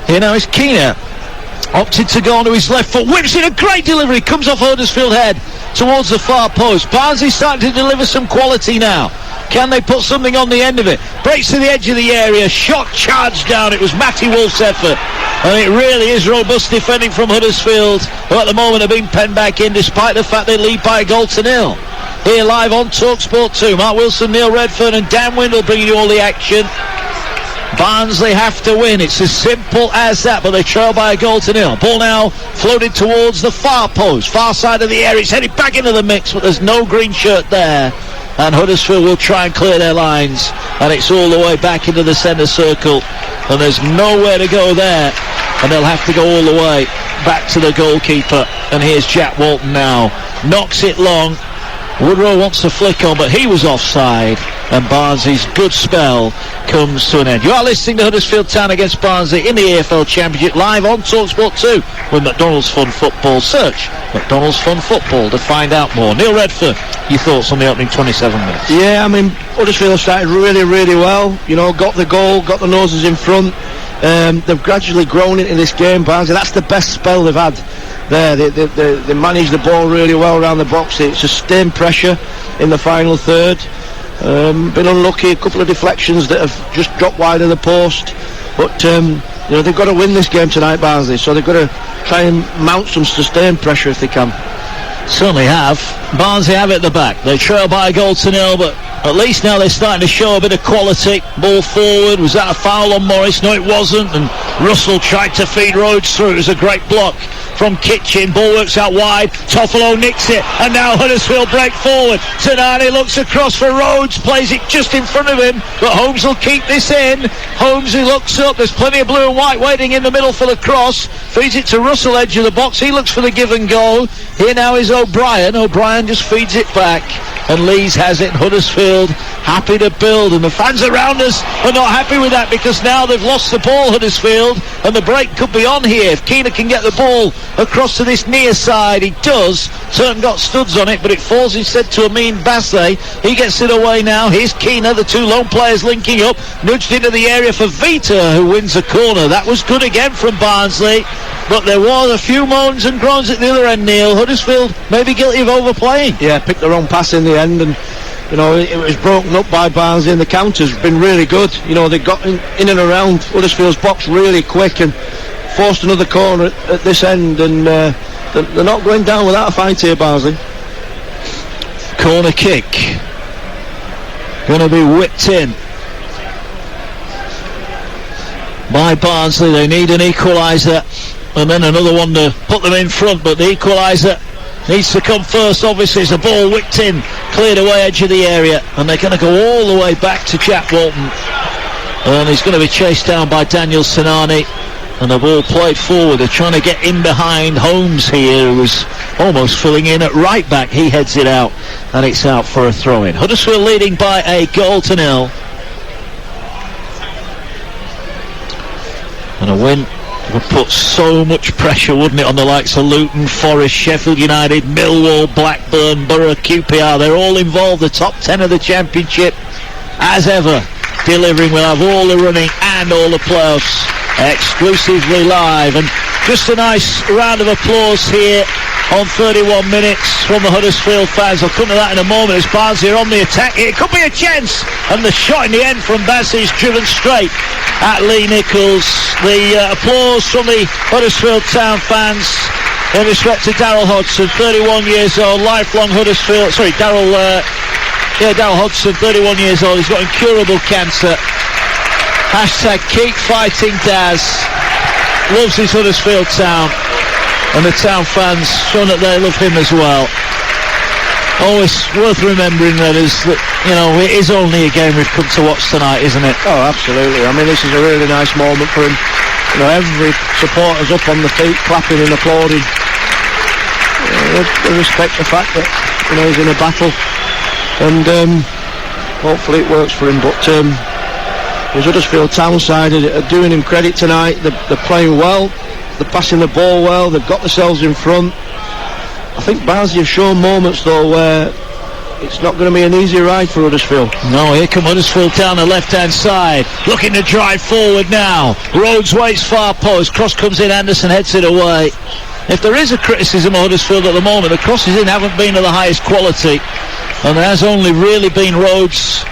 Here now is Keena, opted to go onto his left foot, whips in a great delivery, comes off Huddersfield head towards the far post. Barnsley starting to deliver some quality now. Can they put something on the end of it? Breaks to the edge of the area, shot charged down. It was Matty Wolf's effort, and it really is robust defending from Huddersfield, who at the moment are being penned back in despite the fact they lead by a goal to nil. Here live on TalkSport 2, Mark Wilson, Neil Redfern and Dan Windle bringing you all the action. Barnsley have to win, it's as simple as that, but they trail by a goal to nil. Ball now floated towards the far post, far side of the area. It's headed back into the mix, but there's no green shirt there, and Huddersfield will try and clear their lines, and it's all the way back into the centre circle, and there's nowhere to go there, and they'll have to go all the way back to the goalkeeper. And here's Jack Walton now, knocks it long. Woodrow wants to flick on, but he was offside, and Barnsley's good spell comes to an end. You are listening to Huddersfield Town against Barnsley in the AFL Championship, live on TalkSport 2 with McDonald's Fun Football. Search McDonald's Fun Football to find out more. Neil Redfern, your thoughts on the opening 27 minutes? Yeah, I mean, Huddersfield started really, really well. You know, got the goal, got the noses in front. They've gradually grown into this game, Barnsley. That's the best spell they've had there. They managed the ball really well around the box. They sustained pressure in the final third. Been unlucky, a couple of deflections that have just dropped wide of the post, but you know, they've got to win this game tonight, Barnsley, so they've got to try and mount some sustained pressure if they can. Certainly have. Barnsley have it at the back. They trail by a goal to nil, but at least now they're starting to show a bit of quality. Ball forward. Was that a foul on Morris? No, it wasn't. And Russell tried to feed Rhodes through. It was a great block from Kitchen. Ball works out wide. Toffolo nicks it. And now Huddersfield break forward. Tanani looks across for Rhodes. Plays it just in front of him. But Holmes will keep this in. Holmes, who looks up. There's plenty of blue and white waiting in the middle for the cross. Feeds it to Russell, edge of the box. He looks for the give and go. Here now is O'Brien. O'Brien just feeds it back. And Lees has it. Huddersfield happy to build, and the fans around us are not happy with that, because now they've lost the ball, Huddersfield, and the break could be on here if Keena can get the ball across to this near side. He does. Turton got studs on it, but it falls instead to Amin Basse. He gets it away now. Here's Keena, the two lone players linking up, nudged into the area for Vita, who wins a corner. That was good again from Barnsley, but there was a few moans and groans at the other end, Neil. Huddersfield may be guilty of overplaying. Yeah, picked the wrong pass in the end, and you know, it was broken up by Barnsley, and the counter's been really good. You know, they got in and around Huddersfield's box really quick and forced another corner at this end, and they're not going down without a fight here, Barnsley. Corner kick going to be whipped in by Barnsley. They need an equaliser and then another one to put them in front, but the equaliser needs to come first. Obviously, it's a ball whipped in, cleared away edge of the area, and they're going to go all the way back to Jack Walton, and he's going to be chased down by Daniel Sinani, and the ball played forward. They're trying to get in behind Holmes here, who was almost filling in at right back. He heads it out, and it's out for a throw-in. Huddersfield leading by a goal to nil, and a win would put so much pressure, wouldn't it, on the likes of Luton, Forest, Sheffield United, Millwall, Blackburn, Borough, QPR. They're all involved, the top 10 of the Championship, as ever, delivering. We'll have all the running and all the playoffs exclusively live. And just a nice round of applause here on 31 minutes from the Huddersfield fans. I'll come to that in a moment as Barnsley are on the attack. It could be a chance, and the shot in the end from Basse is driven straight at Lee Nichols. The applause from the Huddersfield Town fans in respect to Darryl Hodgson, 31 years old, lifelong Huddersfield, Darryl Hodgson, 31 years old. He's got incurable cancer. Hashtag keep fighting Daz. Loves his Huddersfield Town, and the Town fans shown that they love him as well. always worth remembering that is that, you know, it is only a game we've come to watch tonight, isn't it? Oh, absolutely. I mean, this is a really nice moment for him. You know, every supporter's up on the feet, clapping and applauding. They respect the fact that, you know, he's in a battle, and hopefully it works for him. But his Huddersfield Town side are doing him credit tonight. They're playing well, they're passing the ball well, they've got themselves in front. I think Barnsley have shown moments though where it's not going to be an easy ride for Huddersfield. No, here come Huddersfield down the left-hand side, looking to drive forward now. Rhodes waits far post, cross comes in, Anderson heads it away. If there is a criticism of Huddersfield at the moment, the crosses in haven't been of the highest quality, and there has only really been Rhodes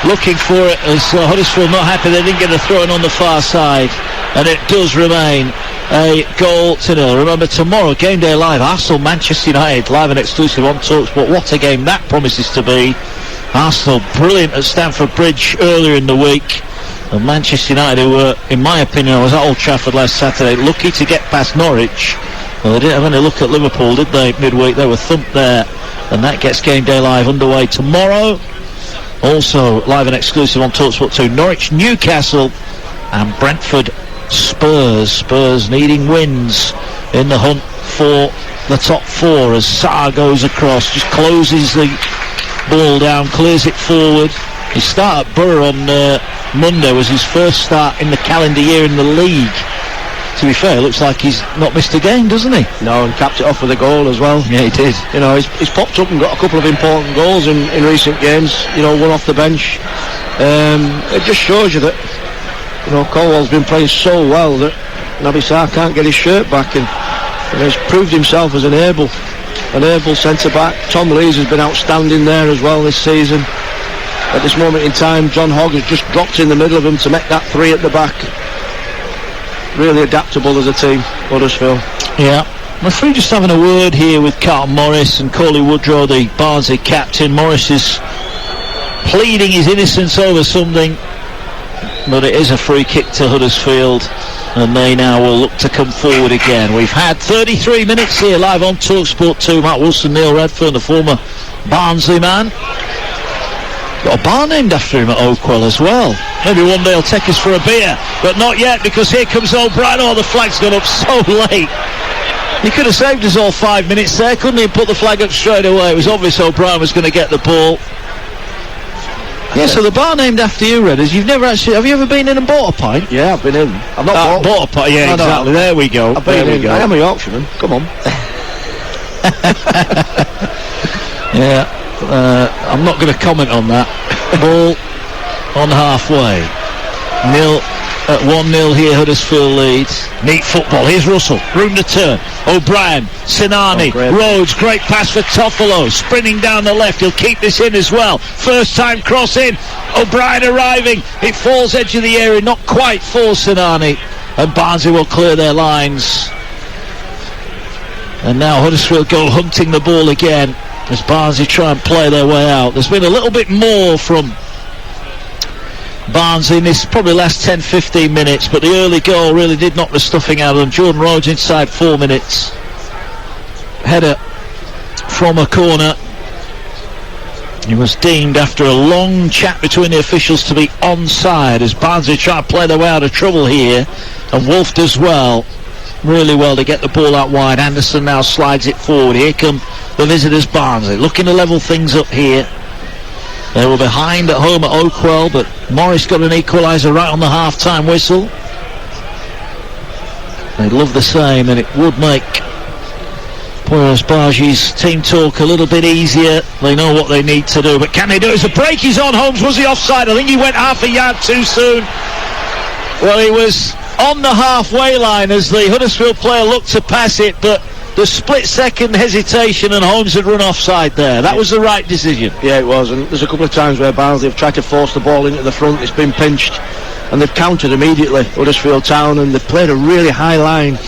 looking for it, as Huddersfield not happy they didn't get a throw in on the far side, and it does remain a 0-0. Remember, tomorrow, game day live, Arsenal Manchester United, live and exclusive on TalkSport. What a game that promises to be. Arsenal brilliant at Stamford Bridge earlier in the week, and Manchester United, who were, in my opinion, I was at Old Trafford last Saturday, lucky to get past Norwich. Well, they didn't have any look at Liverpool, did they, midweek? They were thumped there, and that gets game day live underway tomorrow. Also live and exclusive on TalkSport 2, Norwich Newcastle and Brentford Spurs. Spurs needing wins in the hunt for the top four, as Sarr goes across, just closes the ball down, clears it forward. His start at Borough on Monday was his first start in the calendar year in the league. To be fair, it looks like he's not missed a game, doesn't he? No, and capped it off with a goal as well. Yeah, he did. You know, he's popped up and got a couple of important goals in recent games, you know, one off the bench. It just shows you that, you know, Colwell's been playing so well that Naby Sarr can't get his shirt back, and you know, he's proved himself as an able centre-back. Tom Lees has been outstanding there as well this season. At this moment in time, John Hogg has just dropped in the middle of them to make that three at the back. Really adaptable as a team, Huddersfield. Yeah. I'm afraid just having a word here with Carlton Morris and Cauley Woodrow, the Barnsley captain. Morris is pleading his innocence over something, but it is a free kick to Huddersfield, and they now will look to come forward again. We've had 33 minutes here live on TalkSport 2. Matt Wilson, Neil Redfern, the former Barnsley man. Got a bar named after him at Oakwell as well. Maybe one day he'll take us for a beer, but not yet, because here comes O'Brien. Oh, the flag's gone up so late. He could have saved us all 5 minutes there, couldn't he, and put the flag up straight away. It was obvious O'Brien was going to get the ball. Yeah, so the bar named after you, Redders. You've never actually, have you ever been in and bought a pint? Yeah, I've been in. I've not bought a pint. Yeah, exactly. There we go. I've been in. I am a Yorkshireman. Come on. Yeah. I'm not going to comment on that. Ball on halfway. 1-0 here, Huddersfield leads. Neat football. Here's Russell. Room to turn. O'Brien. Sinani. Rhodes. Great pass for Toffolo. Sprinting down the left. He'll keep this in as well. First time cross in. O'Brien arriving. It falls edge of the area. Not quite for Sinani. And Barnsley will clear their lines. And now Huddersfield go hunting the ball again, as Barnsley try and play their way out. There's been a little bit more from Barnsley in this probably last 10-15 minutes, but the early goal really did knock the stuffing out of them. Jordan Rhodes inside 4 minutes. Header from a corner. He was deemed, after a long chat between the officials, to be onside, as Barnsley try to play their way out of trouble here, and Wolf does well. Really well to get the ball out wide. Anderson now slides it forward. Here come the visitors, Barnsley, looking to level things up here. They were behind at home at Oakwell, but Morris got an equaliser right on the half-time whistle. They'd love the same, and it would make Poyos Bargi's team talk a little bit easier. They know what they need to do, but can they do it? As the break is on, Holmes, was he offside? I think he went half a yard too soon. Well, he was on the halfway line as the Huddersfield player looked to pass it, but the split-second hesitation and Holmes had run offside there. That was the right decision. Yeah, it was, and there's a couple of times where Barnsley have tried to force the ball into the front. It's been pinched, and they've countered immediately, Huddersfield Town, and they've played a really high line.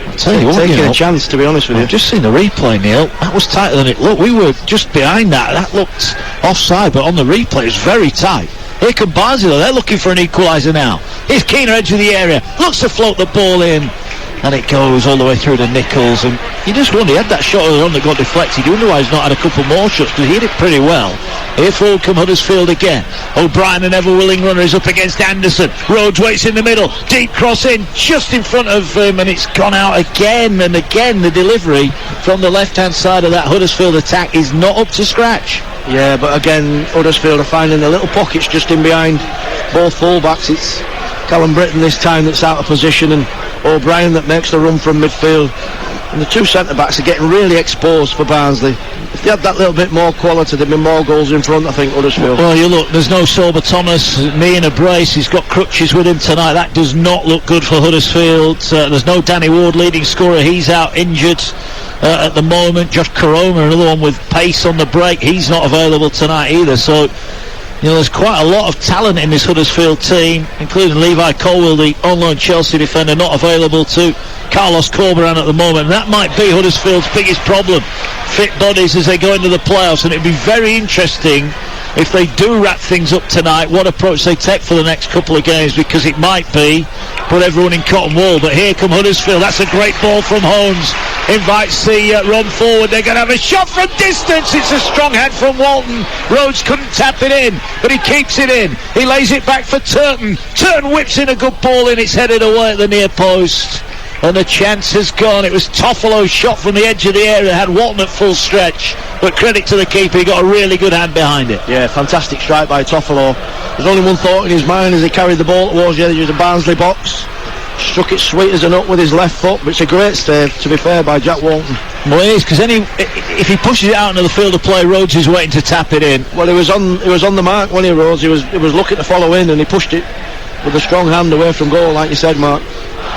I'll tell you what, taking a chance, to be honest with you. I've just seen the replay, Neil. That was tighter than it looked. We were just behind that. That looked offside, but on the replay it's very tight. Here come Barnsley, though. They're looking for an equaliser now. Here's Keener, edge of the area. Looks to float the ball in, and it goes all the way through to Nichols. And you just wonder, he had that shot earlier on that got deflected. You wonder why he's not had a couple more shots, because he hit it pretty well. Here forward come Huddersfield again. O'Brien, an ever-willing runner, is up against Anderson. Rhodes waits in the middle. Deep cross in, just in front of him, and it's gone out again and again. The delivery from the left-hand side of that Huddersfield attack is not up to scratch. Yeah, but again, Huddersfield are finding the little pockets just in behind both full-backs. It's Callum Britton this time that's out of position, and O'Brien that makes the run from midfield. And the two centre-backs are getting really exposed for Barnsley. If they had that little bit more quality, there'd be more goals in front, I think, Huddersfield. Well, you look, there's no Sober Thomas, knee in a brace. He's got crutches with him tonight. That does not look good for Huddersfield. There's no Danny Ward, leading scorer. He's out injured at the moment. Josh Koroma, another one with pace on the break. He's not available tonight either. So, you know, there's quite a lot of talent in this Huddersfield team, including Levi Colwell, the on-loan Chelsea defender, not available to Carlos Corberan at the moment. And that might be Huddersfield's biggest problem, fit bodies as they go into the playoffs. And it'd be very interesting if they do wrap things up tonight, what approach they take for the next couple of games, because it might be put everyone in cotton wool. But here come Huddersfield. That's a great ball from Holmes. Invites the run forward. They're going to have a shot from distance. It's a strong hand from Walton. Rhodes couldn't tap it in, but he keeps it in. He lays it back for Turton. Turton whips in a good ball in. It's headed away at the near post, and the chance has gone. It was Toffolo's shot from the edge of the area, had Walton at full stretch, but credit to the keeper, he got a really good hand behind it. Yeah, fantastic strike by Toffolo. There's only one thought in his mind as he carried the ball towards the edge of the Barnsley box. Struck it sweet as a nut with his left foot, but it's a great save, to be fair, by Jack Walton. Well, it is, because if he pushes it out into the field of play, Rhodes is waiting to tap it in. Well, he was on the mark when he rose. He was looking to follow in, and he pushed it with a strong hand away from goal, like you said, Mark.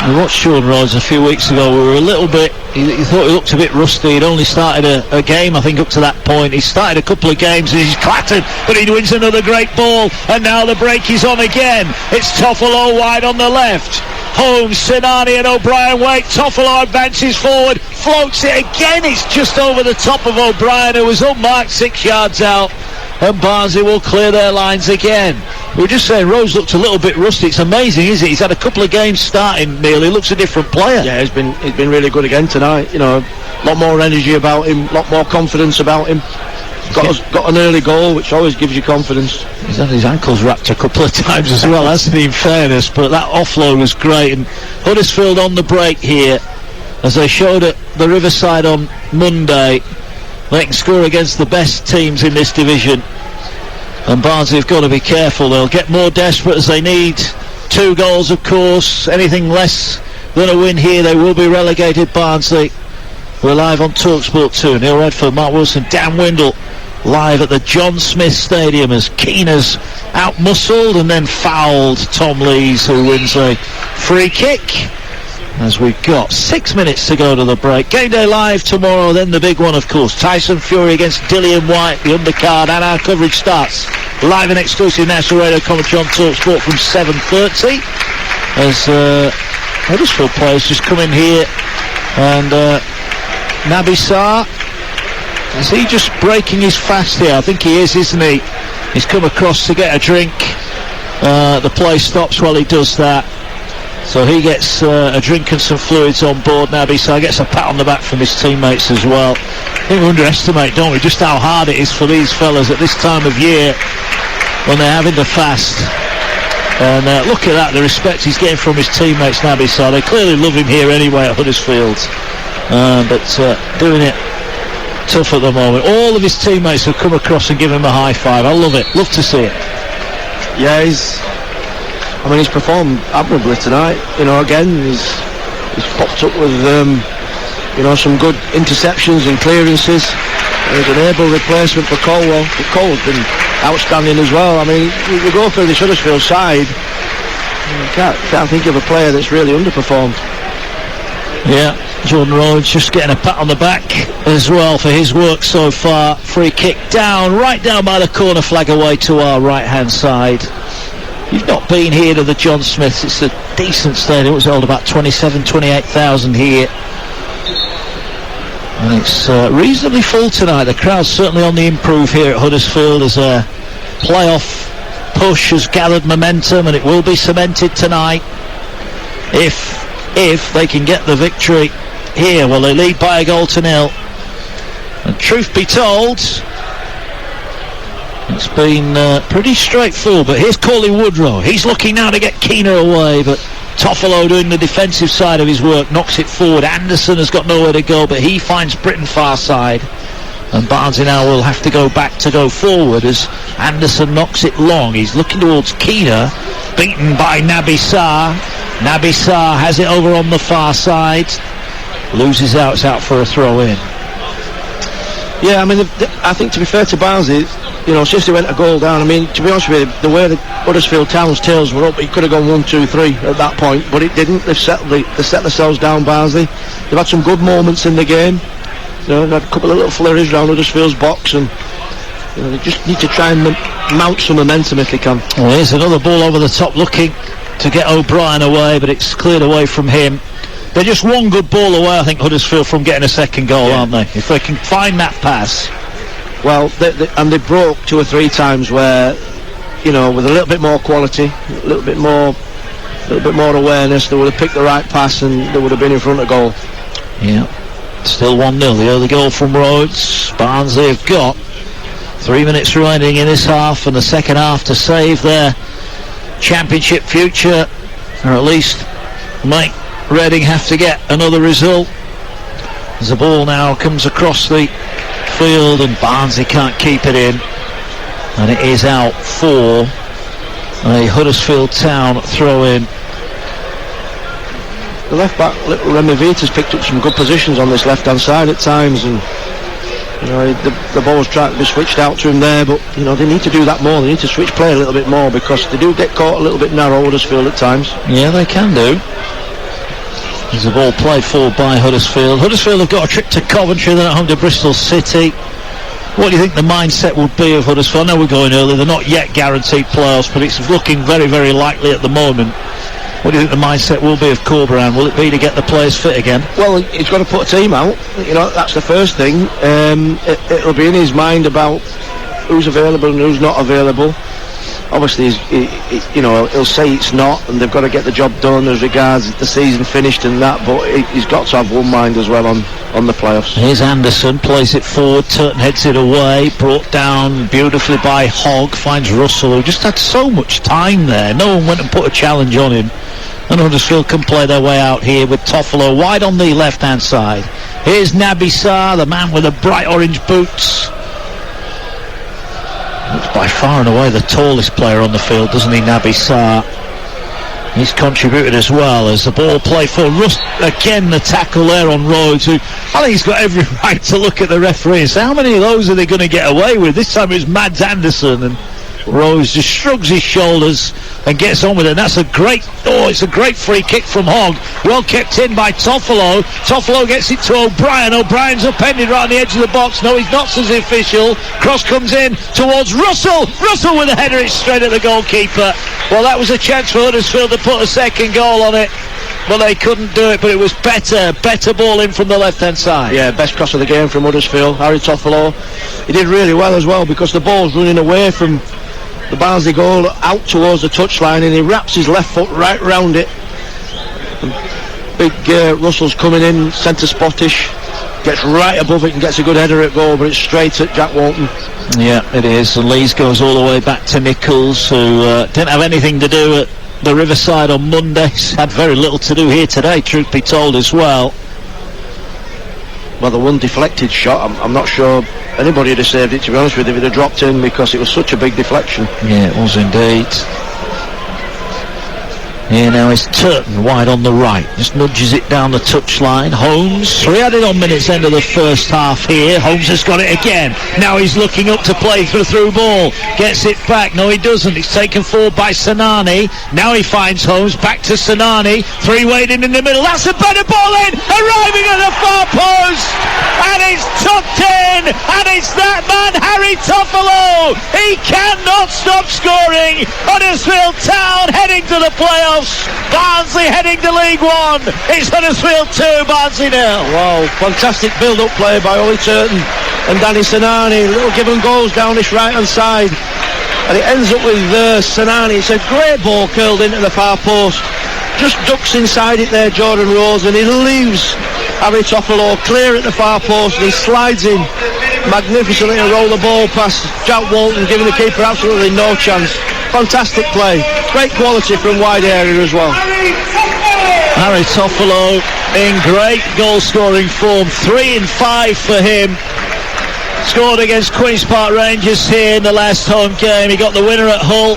We watched Sean Rhodes a few weeks ago. We were a little bit, he thought he looked a bit rusty. He'd only started a game, I think, up to that point. He started a couple of games and he's clattered, but he wins another great ball, and now the break is on again. It's Toffolo wide on the left. Holmes, Sinani and O'Brien wait. Toffolo advances forward, floats it again. It's just over the top of O'Brien, who was unmarked 6 yards out, and Barnsley will clear their lines again. We were just saying Rose looked a little bit rusty. It's amazing, isn't it? He's had a couple of games starting, Neil. He looks a different player. Yeah, he's been really good again tonight. You know, a lot more energy about him, a lot more confidence about him. Got an early goal, which always gives you confidence. He's had his ankles wrapped a couple of times as well, hasn't he, in fairness? But that offload was great. And Huddersfield on the break here, as they showed at the Riverside on Monday. They can score against the best teams in this division, and Barnsley have got to be careful. They'll get more desperate as they need 2 goals, of course. Anything less than a win here, they will be relegated, Barnsley. We're live on TalkSport 2. Neil Redford, Mark Wilson, Dan Windle, live at the John Smith Stadium as Keeners out-muscled and then fouled Tom Lees, who wins a free kick. As we've got 6 minutes to go to the break. Game day live tomorrow, then the big one, of course. Tyson Fury against Dillian White, the undercard, and our coverage starts live and exclusive national radio commentary on TalkSport from 7:30. As Huddersfield players just come in here, and Naby Sarr, is he just breaking his fast here? I think he is, isn't he? He's come across to get a drink. The play stops while he does that. So he gets a drink and some fluids on board. Naby Sarr gets a pat on the back from his teammates as well. I think we underestimate, don't we, just how hard it is for these fellas at this time of year when they're having to fast. And look at that, the respect he's getting from his teammates, Naby Sarr. They clearly love him here anyway at Huddersfield. But doing it tough at the moment. All of his teammates have come across and given him a high five. I love it. Love to see it. Yeah, he's performed admirably tonight. You know, again, he's popped up with some good interceptions and clearances. He's an able replacement for Colwell. But Colwell's been outstanding as well. I mean, you go through this Huddersfield side, you can't think of a player that's really underperformed. Yeah, Jordan Rhodes just getting a pat on the back as well for his work so far. Free kick right down by the corner flag away to our right hand side. You've not been here to the John Smiths. It's a decent stadium. It's held about 28,000 here, and it's reasonably full tonight. The crowd's certainly on the improve here at Huddersfield as a playoff push has gathered momentum, and it will be cemented tonight if they can get the victory here. Well, they lead by a goal to nil. And truth be told, it's been pretty straightforward. But here's Corley Woodrow. He's looking now to get Keener away, but Toffolo doing the defensive side of his work, knocks it forward. Anderson has got nowhere to go, but he finds Britton far side. And Barnsley now will have to go back to go forward as Anderson knocks it long. He's looking towards Keener, beaten by Naby Sarr. Naby Sarr has it over on the far side. Loses out, it's out for a throw in. Yeah, I mean, I think to be fair to Barnsley, you know, since they went a goal down, I mean, to be honest with you, the way the Huddersfield Town's tails were up, it could have gone 1-2-3 at that point, but it didn't. They set themselves down, Barnsley. They've had some good moments in the game. You know, they've had a couple of little flurries around Huddersfield's box, and you know, they just need to try and mount some momentum if they can. Well, here's another ball over the top, looking to get O'Brien away, but it's cleared away from him. They're just one good ball away, I think, Huddersfield, from getting a second goal, aren't they? If they can find that pass. Well, they broke 2 or 3 times where, you know, with a little bit more quality, a little bit more awareness, they would have picked the right pass and they would have been in front of goal. Yeah. Still 1-0, the early goal from Rhodes. Barnsley have got 3 minutes remaining in this half and the second half to save their championship future, or at least make Reading have to get another result. As the ball now comes across the field and Barnsley can't keep it in, and it is out for a Huddersfield Town throw in. The left back, little Remy Vita's picked up some good positions on this left hand side at times, and you know, the ball was trying to be switched out to him there, but you know, they need to do that more. They need to switch play a little bit more, because they do get caught a little bit narrow, Huddersfield, at times. Yeah, they can do. There's a ball played forward by Huddersfield. Huddersfield have got a trip to Coventry, then at home to Bristol City. What do you think the mindset would be of Huddersfield? I know we're going early, they're not yet guaranteed playoffs, but it's looking very, very likely at the moment. What do you think the mindset will be of Corberan? Will it be to get the players fit again? Well, he's got to put a team out. You know, that's the first thing. It'll be in his mind about who's available and who's not available. Obviously, you know, he'll say it's not, and they've got to get the job done as regards the season finished and that, but he's got to have one mind as well on the playoffs. Here's Anderson, plays it forward, Turton heads it away, brought down beautifully by Hogg, finds Russell, who just had so much time there. No one went and put a challenge on him. And Huddersfield can play their way out here with Toffolo wide on the left-hand side. Here's Naby Sarr, the man with the bright orange boots. Looks by far and away the tallest player on the field, doesn't he, Naby Sarr? He's contributed as well as the ball play for Russ. Again, the tackle there on Rhodes, who I think he's got every right to look at the referee and say, how many of those are they going to get away with? This time it was Mads Anderson, and Rose just shrugs his shoulders and gets on with it. And that's it's a great free kick from Hogg. Well kept in by Toffolo. Toffolo gets it to O'Brien. O'Brien's upended right on the edge of the box. No, he's not, says the official. Cross comes in towards Russell. Russell with a header, it's straight at the goalkeeper. Well, that was a chance for Huddersfield to put a second goal on it, but they couldn't do it. But it was better ball in from the left-hand side. Yeah, best cross of the game from Huddersfield, Harry Toffolo. He did really well as well, because the ball's running away from the Barnsley goal out towards the touchline, and he wraps his left foot right round it. Big Russell's coming in, centre spottish, gets right above it and gets a good header at goal, but it's straight at Jack Walton. Yeah, it is. And Lees goes all the way back to Nichols, who didn't have anything to do at the Riverside on Monday. He's had very little to do here today, truth be told, as well. Well, the one deflected shot, I'm not sure anybody would have saved it, to be honest with you, if it had dropped in, because it was such a big deflection. Yeah, it was indeed. Here now is Turton wide on the right, just nudges it down the touchline. Holmes, 3 added on minutes end of the first half here. Holmes has got it again. Now he's looking up to play for the through ball. Gets it back. No, he doesn't. It's taken forward by Sanani. Now he finds Holmes. Back to Sanani. 3 waiting in the middle. That's a better ball in. Arriving at the far post. And it's tucked in. And it's that man, Harry Toffolo. He cannot stop scoring. Huddersfield Town heading to the playoffs. Barnsley heading to League One. It's Huddersfield 2, Barnsley 0. Wow, fantastic build-up play by Ollie Turton and Danny Sanani. Little give and goes down this right-hand side, and it ends up with Sanani. It's a great ball curled into the far post. Just ducks inside it there, Jordan Rose, and he leaves Harry Toffolo clear at the far post, and he slides in magnificently and roll the ball past Jack Walton, giving the keeper absolutely no chance. Fantastic play, great quality from wide area as well. Harry Toffolo in great goal scoring form, 3 in 5 for him. Scored against Queen's Park Rangers here in the last home game. He got the winner at Hull.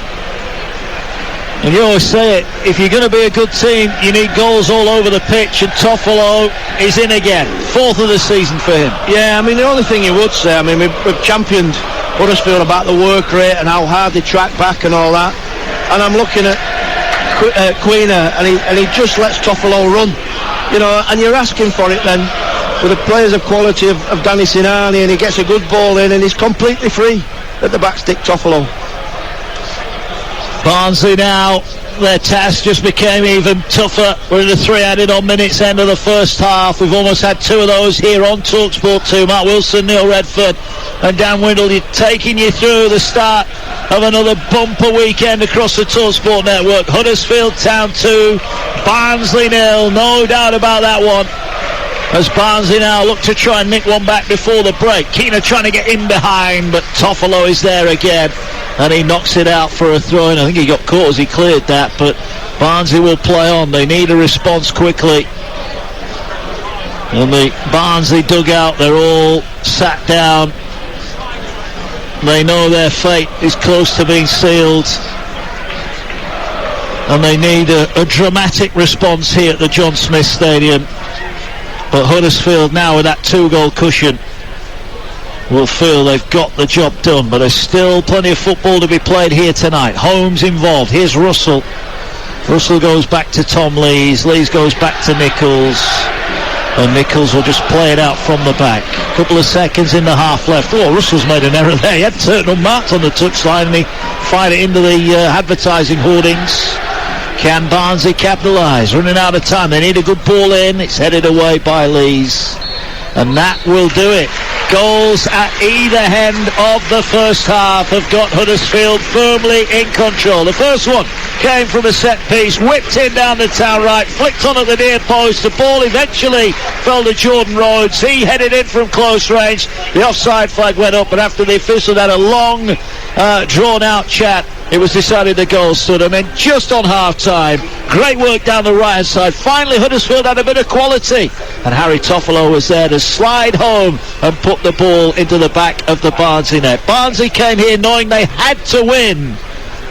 And you always say it, if you're going to be a good team, you need goals all over the pitch, and Toffolo is in again. 4th of the season for him. Yeah, I mean, the only thing you would say, I mean, we've championed Huddersfield about the work rate and how hard they track back and all that. And I'm looking at Queener, and he just lets Toffolo run. You know, and you're asking for it then, with the players of quality of Danny Sinani, and he gets a good ball in, and he's completely free at the back stick, Toffolo. Barnsley now, their task just became even tougher. We're in the 3 added on minutes end of the first half. We've almost had 2 of those here on TalkSport 2. Mark Wilson, Neil Redford and Dan Windle taking you through the start of another bumper weekend across the TalkSport network. Huddersfield Town 2, Barnsley 0, no doubt about that one. As Barnsley now look to try and nick one back before the break. Keane trying to get in behind, but Toffolo is there again, and he knocks it out for a throw-in. I think he got caught as he cleared that, but Barnsley will play on. They need a response quickly. In the Barnsley dugout, they're all sat down. They know their fate is close to being sealed, and they need a dramatic response here at the John Smith Stadium. But Huddersfield now, with that 2-goal cushion, will feel they've got the job done. But there's still plenty of football to be played here tonight. Holmes involved. Here's Russell. Russell goes back to Tom Lees. Lees goes back to Nichols. And Nichols will just play it out from the back. A couple of seconds in the half left. Oh, Russell's made an error there. He had Turton unmarked on the touchline, and he fired it into the advertising hoardings. Can Barnsley capitalise? Running out of time. They need a good ball in. It's headed away by Lees. And that will do it. Goals at either end of the first half have got Huddersfield firmly in control. The first one came from a set piece, whipped in down the town right, flicked on at the near post. The ball eventually fell to Jordan Rhodes. He headed in from close range. The offside flag went up, and after the official had a long, drawn-out chat, it was decided the goal stood. And then just on half-time, great work down the right-hand side. Finally, Huddersfield had a bit of quality, and Harry Toffolo was there to slide home and put the ball into the back of the Barnsley net. Barnsley came here knowing they had to win.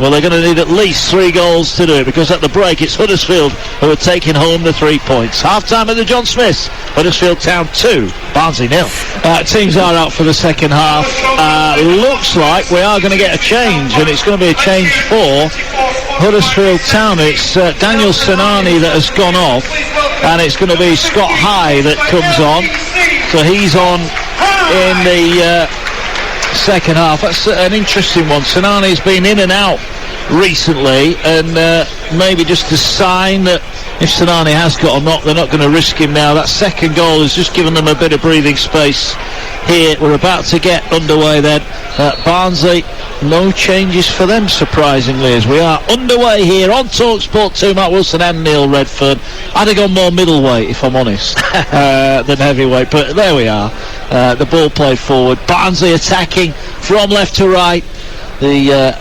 Well, they're going to need at least 3 goals to do it, because at the break it's Huddersfield who are taking home the 3 points. Half-time at the John Smiths. Huddersfield Town 2, Barnsley 0. Teams are out for the second half. Looks like we are going to get a change, and it's going to be a change for Huddersfield Town. It's Daniel Sinani that has gone off, and it's going to be Scott High that comes on. So he's on in the second half. That's an interesting one. Sinani's been in and out recently, and maybe just a sign that if Sinani has got a knock, they're not going to risk him now. That second goal has just given them a bit of breathing space here. We're about to get underway then. Barnsley, no changes for them, surprisingly, as we are underway here on TalkSport 2. Mark Wilson and Neil Redfern. I'd have gone more middleweight, if I'm honest, than heavyweight, but there we are. The ball played forward. Barnsley attacking from left to right. The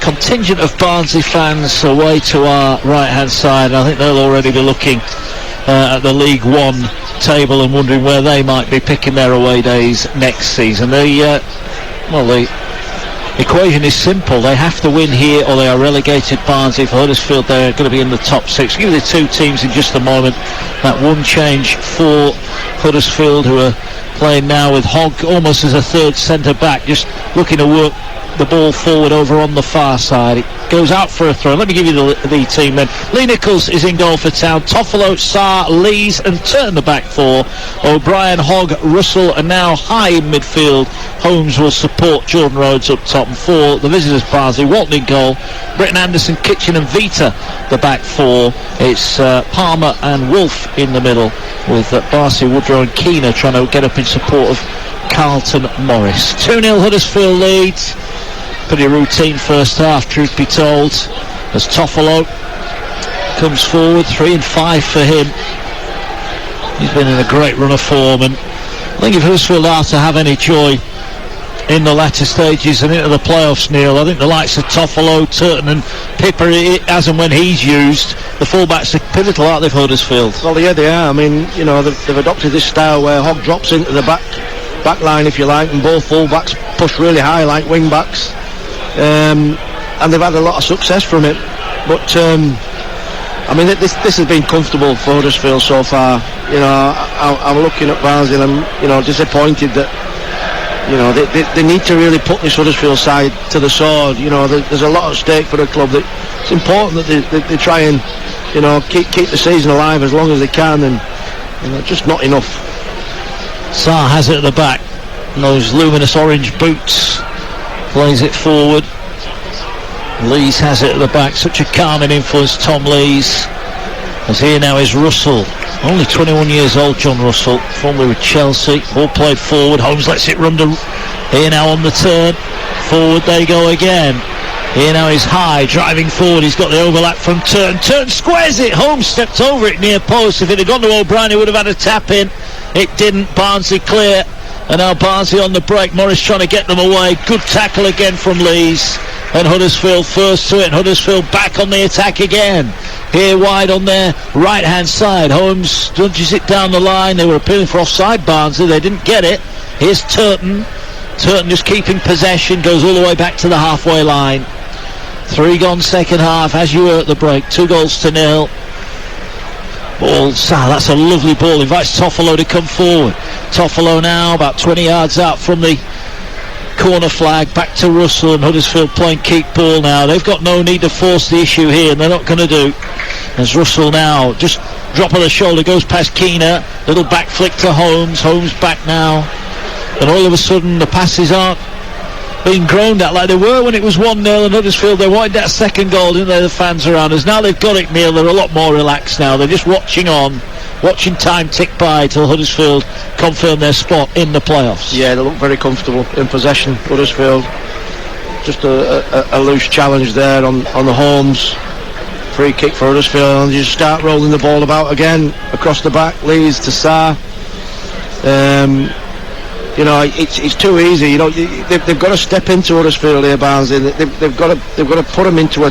contingent of Barnsley fans away to our right-hand side. I think they'll already be looking at the League One table and wondering where they might be picking their away days next season. The equation is simple. They have to win here or they are relegated. Barnsley. For Huddersfield, they're going to be in the top 6. I'll give you the 2 teams in just a moment. That one change for Huddersfield, who are playing now with Hogg almost as a third centre-back, just looking to work the ball forward over on the far side. It goes out for a throw. Let me give you the team then. Lee Nichols is in goal for Town. Toffolo, Sarr, Lees and Turton the back 4. O'Brien, Hogg, Russell and now High in midfield. Holmes will support Jordan Rhodes up top. And for the visitors, Barnsley, Walton in goal, Britton Anderson, Kitchen and Vita the back 4. It's Palmer and Wolf in the middle, with Barcy, Woodrow and Keener trying to get up in support of Carlton Morris. 2-0 Huddersfield leads. Pretty routine first half, truth be told, as Toffolo comes forward. 3 and 5 for him. He's been in a great run of form, and I think if Huddersfield are to have any joy in the latter stages and into the playoffs, Neil, I think the likes of Toffolo, Turton and Pipper, as and when he's used, the fullbacks are pivotal, aren't they, for Huddersfield? Well, yeah, they are. I mean, you know, they've adopted this style where Hogg drops into the back line, if you like, and both fullbacks push really high like wing backs, and they've had a lot of success from it. But I mean, this has been comfortable for Huddersfield so far. You know, I'm looking at Barnsley and I'm, you know, disappointed that, you know, they need to really put this Huddersfield side to the sword. You know, there's a lot at stake for the club. That it's important that they try and, you know, keep the season alive as long as they can, and, you know, just not enough. Sarr has it at the back. And those luminous orange boots. Plays it forward. Lees has it at the back. Such a calming influence, Tom Lees. As here now is Russell. Only 21 years old, John Russell. Formerly with Chelsea. Ball played forward. Holmes lets it run to... Here now on the turn. Forward they go again. Here now is High driving forward. He's got the overlap from Turton. Turton squares it. Holmes stepped over it near post. If it had gone to O'Brien, he would have had a tap in. It didn't. Barnsley clear. And now Barnsley on the break. Morris trying to get them away. Good tackle again from Lees. And Huddersfield first to it. And Huddersfield back on the attack again. Here wide on their right hand side. Holmes dodges it down the line. They were appealing for offside, Barnsley. They didn't get it. Here's Turton. Turton just keeping possession. Goes all the way back to the halfway line. 3 gone second half, as you were at the break. 2-0. Ball, that's a lovely ball. Invites Toffolo to come forward. Toffolo now about 20 yards out from the corner flag. Back to Russell, and Huddersfield playing keep ball now. They've got no need to force the issue here, and they're not going to do. As Russell now, just drop of the shoulder, goes past Keener. Little back flick to Holmes. Holmes back now. And all of a sudden the passes aren't being groaned at like they were when it was 1-0 and Huddersfield. They wanted that second goal, didn't they, the fans around us? Now they've got it, Neil. They're a lot more relaxed now. They're just watching time tick by till Huddersfield confirm their spot in the playoffs. Yeah, they look very comfortable in possession, Huddersfield. Just a loose challenge there on the Holmes. Free kick for Huddersfield, and you just start rolling the ball about again across the back. Lees to Sarr. You know, it's too easy. You know, they've got to step into Huddersfield here, Barnsley. They've got to put them into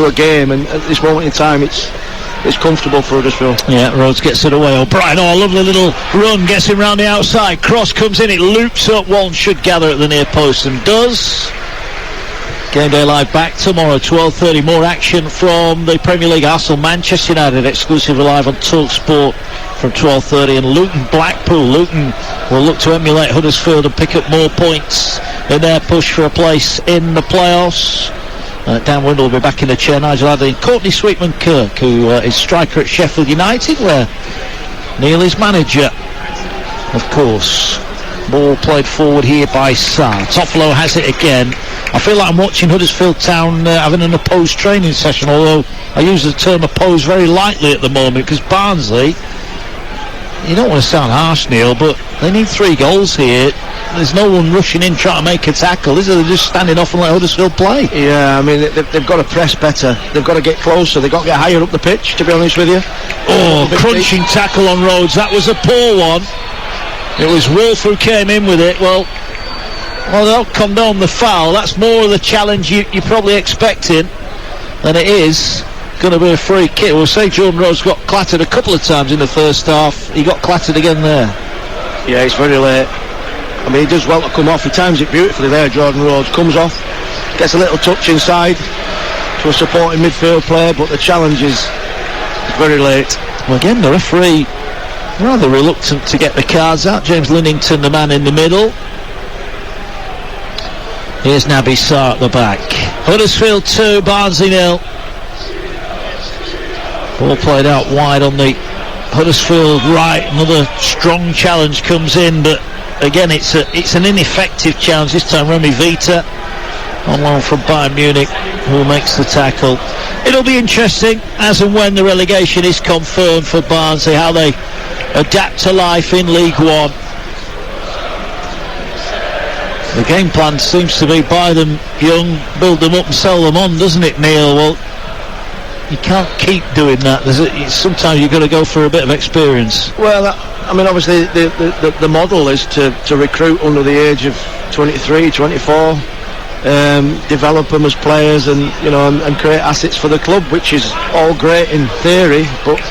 a game, and at this moment in time, it's comfortable for Huddersfield. Yeah, Rhodes gets it away. O'Brien, a lovely little run, gets him round the outside. Cross comes in, it loops up. Walton should gather at the near post and does. Game Day Live back tomorrow, 12:30. More action from the Premier League. Arsenal, Manchester United, exclusively live on TalkSport from 12:30. And Luton, Blackpool. Luton will look to emulate Huddersfield and pick up more points in their push for a place in the playoffs. Dan Windle will be back in the chair. Nigel Adley and Courtney Sweetman-Kirk, who is striker at Sheffield United, where Neil is manager, of course. Ball played forward here by Sarr. Toffolo has it again. I feel like I'm watching Huddersfield Town having an opposed training session, although I use the term opposed very lightly at the moment, because Barnsley, you don't want to sound harsh, Neil, but they need 3 goals here. There's no one rushing in trying to make a tackle. They're just standing off and let Huddersfield play. Yeah, I mean, they've got to press better. They've got to get closer. They've got to get higher up the pitch, to be honest with you. Oh, crunching tackle on Rhodes. That was a poor one. It was Wolf who came in with it. Well, they'll condone the foul. That's more of the challenge you're probably expecting than it is going to be a free kick. We'll say Jordan Rhodes got clattered a couple of times in the first half. He got clattered again there. Yeah, it's very late. I mean, he does well to come off. He times it beautifully there, Jordan Rhodes. Comes off, gets a little touch inside to a supporting midfield player, but the challenge is very late. Well, again, the referee rather reluctant to get the cards out. James Linnington, the man in the middle. Here's Naby Sarr at the back. Huddersfield 2, Barnsley 0. Ball played out wide on the Huddersfield right. Another strong challenge comes in, but again it's an ineffective challenge. This time Remy Vita on loan from Bayern Munich, who makes the tackle. It'll be interesting as and when the relegation is confirmed for Barnsley, how they adapt to life in League One. The game plan seems to be buy them young, build them up and sell them on, doesn't it, Neil? Well, You can't keep doing that. Sometimes you've got to go for a bit of experience. Well, I mean, obviously the model is to recruit under the age of 23, 24, develop them as players, and create assets for the club, which is all great in theory. But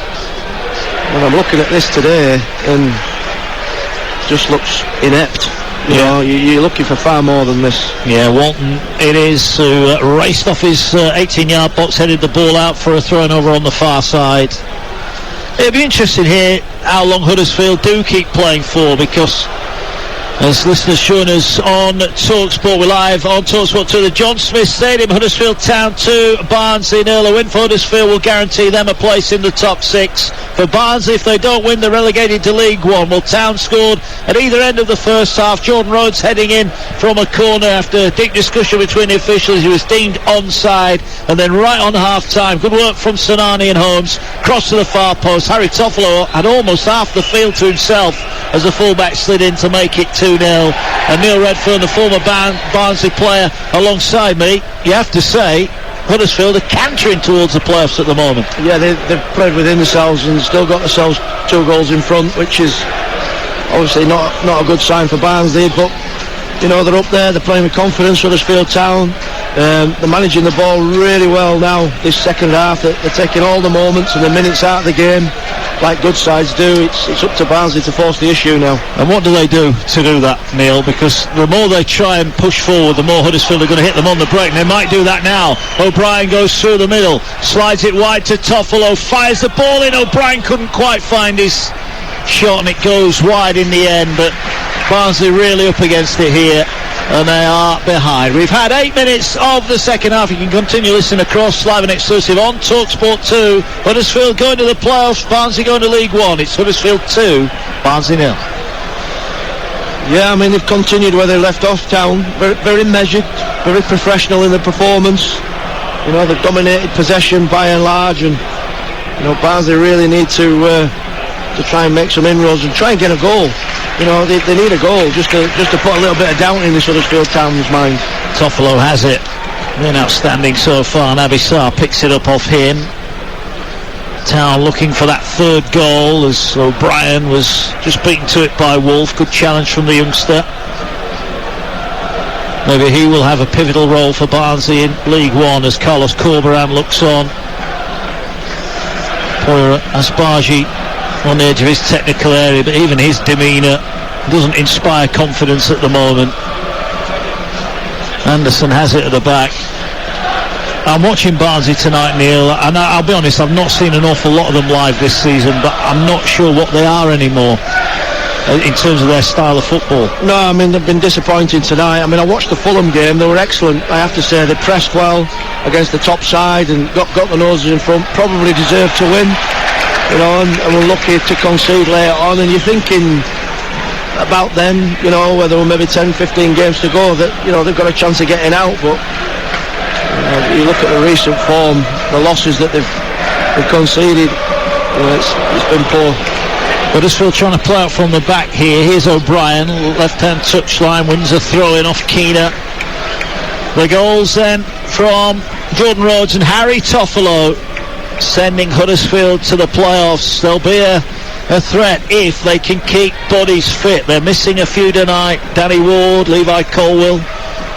when I'm looking at this today, and just looks inept. You're looking for far more than this. Yeah, Walton it is, who raced off his 18-yard box, headed the ball out for a throw over on the far side. It'll be interesting here how long Huddersfield do keep playing for, because as listeners showing us on TalkSport, we're live on TalkSport 2, the John Smith Stadium. Huddersfield Town 2, Barnsley 0. A win for Huddersfield will guarantee them a place in the top 6. For Barnsley, if they don't win, they're relegated to League One. Well, Town scored at either end of the first half. Jordan Rhodes heading in from a corner after a deep discussion between the officials. He was deemed onside, and then right on half-time, good work from Sonani and Holmes. Cross to the far post. Harry Toffolo had almost half the field to himself as the fullback slid in to make it 2-0. And Neil Redfern, the former Barnsley player, alongside me, you have to say Huddersfield are cantering towards the playoffs at the moment. Yeah, they've played within themselves and still got themselves 2 goals in front, which is obviously not a good sign for Barnsley, but they're up there, they're playing with confidence. Huddersfield Town, they're managing the ball really well now this second half. They're taking all the moments and the minutes out of the game like good sides do. It's up to Barnsley to force the issue now. And what do they do to do that, Neil? Because the more they try and push forward, the more Huddersfield are going to hit them on the break, and they might do that now. O'Brien goes through the middle, slides it wide to Toffolo, fires the ball in. O'Brien couldn't quite find his shot, and it goes wide in the end, but Barnsley really up against it here, and they are behind. We've had 8 minutes of the second half. You can continue listening across, live and exclusive on TalkSport 2. Huddersfield going to the playoffs, Barnsley going to League One. It's Huddersfield 2, Barnsley 0. Yeah, I mean, they've continued where they left off. Town, very, very measured, very professional in the performance. They've dominated possession by and large, and Barnsley really need to try and make some inroads and try and get a goal. They need a goal just to put a little bit of doubt in this Huddersfield Town's mind. Toffolo has it. Been outstanding so far. Naby Sarr picks it up off him. Town looking for that third goal as O'Brien was just beaten to it by Wolf. Good challenge from the youngster. Maybe he will have a pivotal role for Barnsley in League One as Carlos Corberan looks on. Poor Asbaji on the edge of his technical area, but even his demeanour doesn't inspire confidence at the moment. Anderson has it at the back. I'm watching Barnsley tonight, Neil, and I'll be honest, I've not seen an awful lot of them live this season, but I'm not sure what they are anymore in terms of their style of football. No, I mean, they've been disappointing tonight. I mean, I watched the Fulham game, they were excellent, I have to say. They pressed well against the top side and got the noses in front, probably deserved to win. And we're lucky to concede later on, and you're thinking about them, where there were maybe 10-15 games to go, that they've got a chance of getting out, but you look at the recent form, the losses that they've conceded, it's been poor. Huddersfield trying to play out from the back here. Here's O'Brien, left-hand touchline, wins a throw-in off Keena. The goals then from Jordan Rhodes and Harry Toffolo, sending Huddersfield to the playoffs. There'll be a threat if they can keep bodies fit. They're missing a few tonight. Danny Ward, Levi Colwill,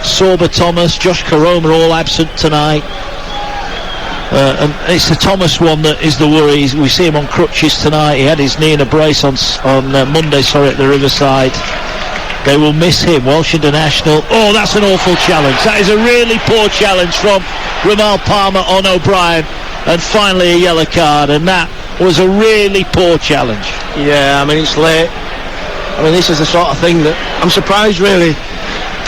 Sorba Thomas, Josh Karoma all absent tonight. And it's the Thomas one that is the worry. We see him on crutches tonight. He had his knee in a brace on Monday, at the Riverside. They will miss him. Welsh International. Oh, that's an awful challenge. That is a really poor challenge from Ramal Palmer on O'Brien. And finally a yellow card, and that was a really poor challenge. Yeah, I mean, it's late. I mean, this is the sort of thing that I'm surprised, really.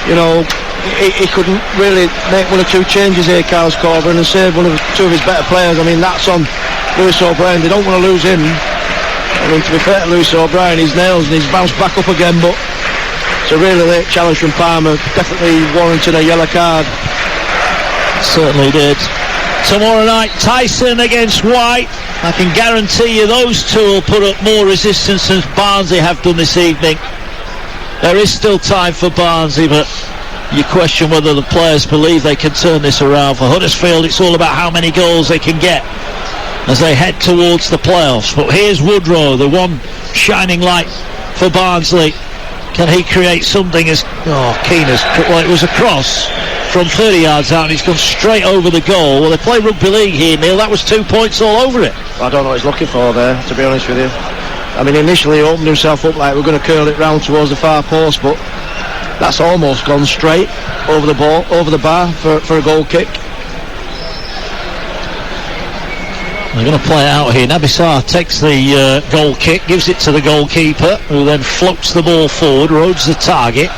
He couldn't really make 1 or 2 changes here, Carlos Corberan, and save 2 of his better players. I mean, that's on Lewis O'Brien. They don't want to lose him. I mean, to be fair to Lewis O'Brien, he's nails and he's bounced back up again, but it's a really late challenge from Palmer, definitely warranting a yellow card. Certainly did. Tomorrow night, Tyson against White. I can guarantee you those two will put up more resistance than Barnsley have done this evening. There is still time for Barnsley, but you question whether the players believe they can turn this around. For Huddersfield, it's all about how many goals they can get as they head towards the playoffs. But here's Woodrow, the one shining light for Barnsley. Can he create something as keen as, well, it was a cross from 30 yards out and he's gone straight over the goal. Well, they play rugby league here, Neil. That was 2 points all over it. I don't know what he's looking for there, to be honest with you. I mean, initially he opened himself up like we're going to curl it round towards the far post, but that's almost gone straight over the ball, over the bar for a goal kick. They're going to play it out here. Nabissar takes the goal kick, gives it to the goalkeeper, who then floats the ball forward. Rhodes the target.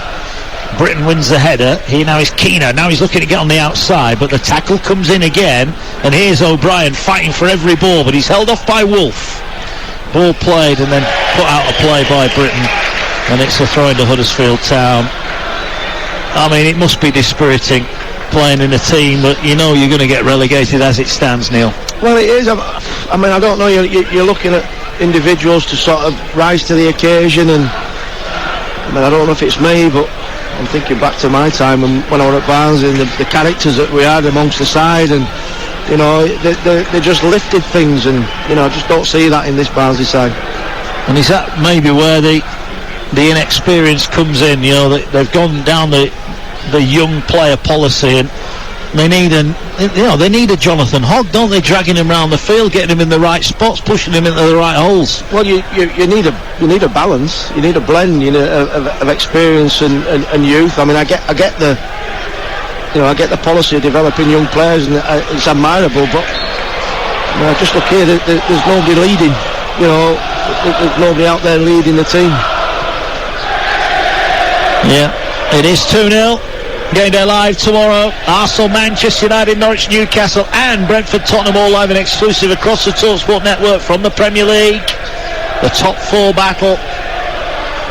Britain wins the header. Here now is Keener. Now he's looking to get on the outside, but the tackle comes in again. And here's O'Brien fighting for every ball, but he's held off by Wolf. Ball played and then put out of play by Britain. And it's a throw into Huddersfield Town. I mean, it must be dispiriting playing in a team that you know you're going to get relegated as it stands, Neil. Well, it is. I mean, I don't know. You're looking at individuals to sort of rise to the occasion, and I mean, I don't know if it's me, but I'm thinking back to my time when I was at Barnsley and the characters that we had amongst the side, and you know, they just lifted things, and you know, I just don't see that in this Barnsley side. And is that maybe where the inexperience comes in? You know, they've gone down the young player policy, and they need a Jonathan Hogg, don't they? Dragging him around the field, getting him in the right spots, pushing him into the right holes. Well, you need a balance. You need a blend, you know, of experience and youth. I mean, I get the policy of developing young players, and it's admirable. But you know, just look here, there's nobody leading. You know, there's nobody out there leading the team. Yeah, it is 2-0. Game day live tomorrow. Arsenal, Manchester United, Norwich, Newcastle and Brentford, Tottenham, all live and exclusive across the TalkSport network from the Premier League. The top four battle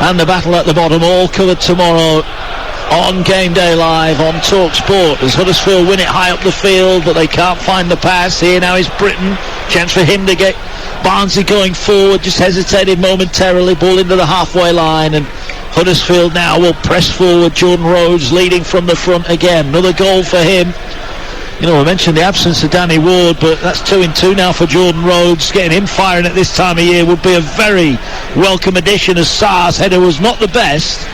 and the battle at the bottom, all covered tomorrow on Game Day Live on TalkSport. As Huddersfield win it high up the field, but they can't find the pass. Here now is Britain. Chance for him to get Barnsley going forward. Just hesitated momentarily. Ball into the halfway line, and Huddersfield now will press forward. Jordan Rhodes leading from the front again. Another goal for him. You know, I mentioned the absence of Danny Ward, but that's 2-2 now for Jordan Rhodes. Getting him firing at this time of year would be a very welcome addition, as Sarr's header was not the best,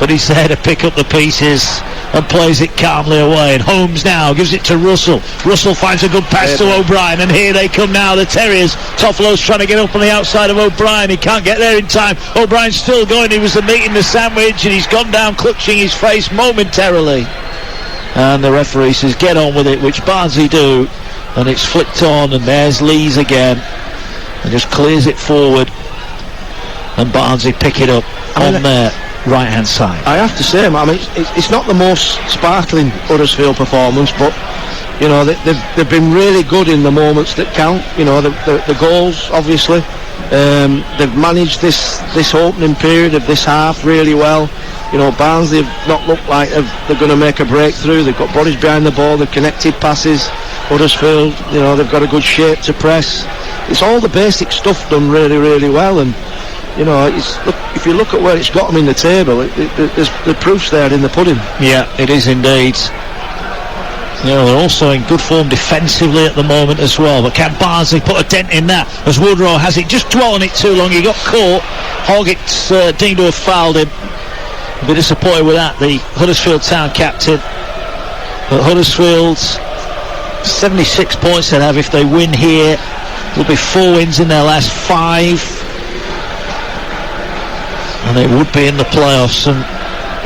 but he's there to pick up the pieces and plays it calmly away. And Holmes now gives it to Russell. Russell finds a good pass to O'Brien, and here they come now, the Terriers. Toffolo's trying to get up on the outside of O'Brien. He can't get there in time. O'Brien's still going. He was the meat in the sandwich, and he's gone down clutching his face momentarily. And the referee says get on with it, which Barnsley do, and it's flicked on, and there's Lees again, and just clears it forward, and Barnsley pick it up on their right hand side. I have to say, I mean, it's not the most sparkling Huddersfield performance, but you know, they've been really good in the moments that count. You know, the goals, obviously. They've managed this opening period of this half really well. You know, Barnsley have not looked like they're going to make a breakthrough. They've got bodies behind the ball, they've connected passes. Huddersfield, you know, they've got a good shape to press. It's all the basic stuff done really, really well. And you know, if you look at where it's got them in the table, there's the proof's there in the pudding. Yeah, it is indeed. You know, they're also in good form defensively at the moment as well. But can Barnsley put a dent in that? As Woodrow has it, just dwell on it too long. He got caught. Hoggett's deemed to have fouled him. A bit disappointed with that, the Huddersfield Town captain. But Huddersfield's 76 points they'll have if they win here. Will be 4 wins in their last 5. And they would be in the playoffs, and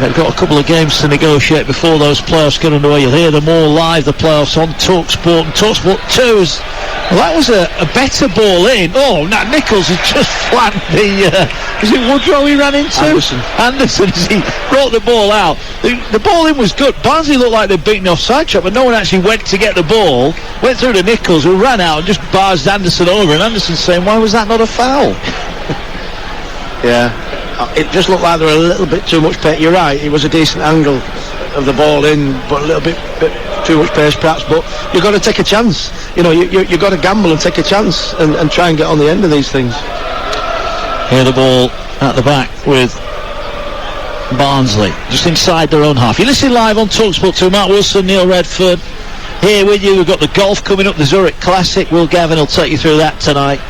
they've got a couple of games to negotiate before those playoffs get underway. You'll hear them all live, the playoffs, on TalkSport. And TalkSport 2 is, well, that was a better ball in. Oh, now Nichols has just flanked the, is it Woodrow he ran into? Anderson, as he brought the ball out. The ball in was good. Barnsley looked like they'd beaten the offside trap, but no one actually went to get the ball. Went through to Nichols, who ran out and just barged Anderson over, and Anderson's saying, why was that not a foul? Yeah. It just looked like there were a little bit too much pace. You're right, it was a decent angle of the ball in, but a little bit too much pace perhaps. But you've got to take a chance. You know, you've got to gamble and take a chance and try and get on the end of these things. Here the ball at the back with O'Brien. He's got a couple of games to negotiate before those playoffs get underway. You'll hear them all live, the playoffs, on TalkSport. And TalkSport 2 is, well, that was a better ball in. Oh, now Nichols has just flanked the, is it Woodrow he ran into? Anderson, as he brought the ball out. Went through to Nichols, who ran out and just barged Anderson over, and Anderson's saying, why was that not a foul? Yeah. Barnsley, just inside their own half. You're listening live on TalkSport 2. Mark Wilson, Neil Redford here with you. We've got the golf coming up, the Zurich Classic. Will Gavin will take you through that tonight.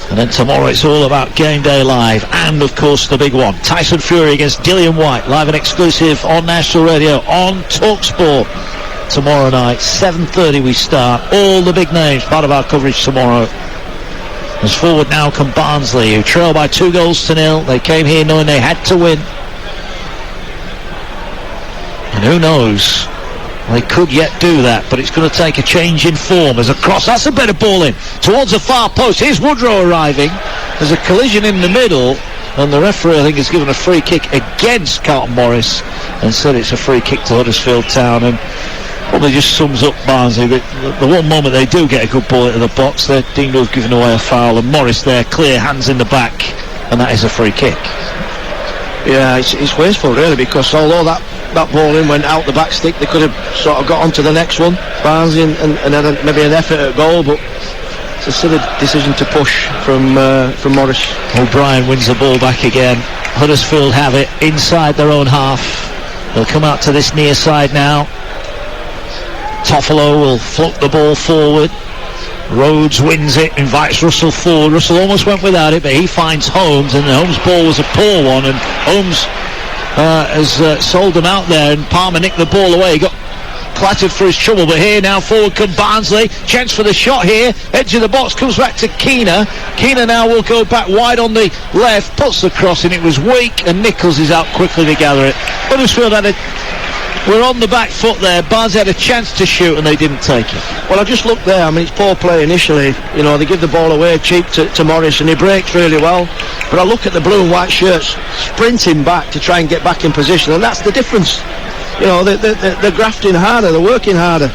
And then tomorrow it's all about Game Day Live. And, of course, the big one, Tyson Fury against Dillian Whyte. Live and exclusive on National Radio on TalkSport tomorrow night. 7:30 we start. All the big names, part of our coverage tomorrow. As forward now come Barnsley, who trail by 2-0. They came here knowing they had to win. And who knows, they could yet do that, but it's going to take a change in form. As a cross, that's a better ball in towards the far post. Here's Woodrow arriving. There's a collision in the middle, and the referee, I think, has given a free kick against Carlton Morris and said it's a free kick to Huddersfield Town. And probably just sums up Barnsley. The one moment they do get a good ball into the box, they're deemed to have given away a foul, and Morris there, clear, hands in the back, and that is a free kick. Yeah, it's wasteful really, because although that ball in went out the back stick, they could have sort of got on to the next one, Barnsley, and had maybe an effort at goal, but it's a silly decision to push from Morris. O'Brien wins the ball back again. Huddersfield have it inside their own half. They'll come out to this near side now. Toffolo will float the ball forward. Rhodes wins it, invites Russell forward. Russell almost went without it, but he finds Holmes, and Holmes' ball was a poor one, and Holmes has sold them out there, and Palmer nicked the ball away. He got clattered for his trouble, but here now forward come Barnsley. Chance for the shot here. Edge of the box comes back to Keena. Keena now will go back wide on the left, puts the cross in. It was weak, and Nichols is out quickly to gather it. Huddersfield we're on the back foot there. Barnsley had a chance to shoot and they didn't take it. Well, I just looked there. I mean, it's poor play initially. You know, they give the ball away cheap to Morris, and he breaks really well. But I look at the blue and white shirts sprinting back to try and get back in position, and that's the difference. You know, they're grafting harder, they're working harder.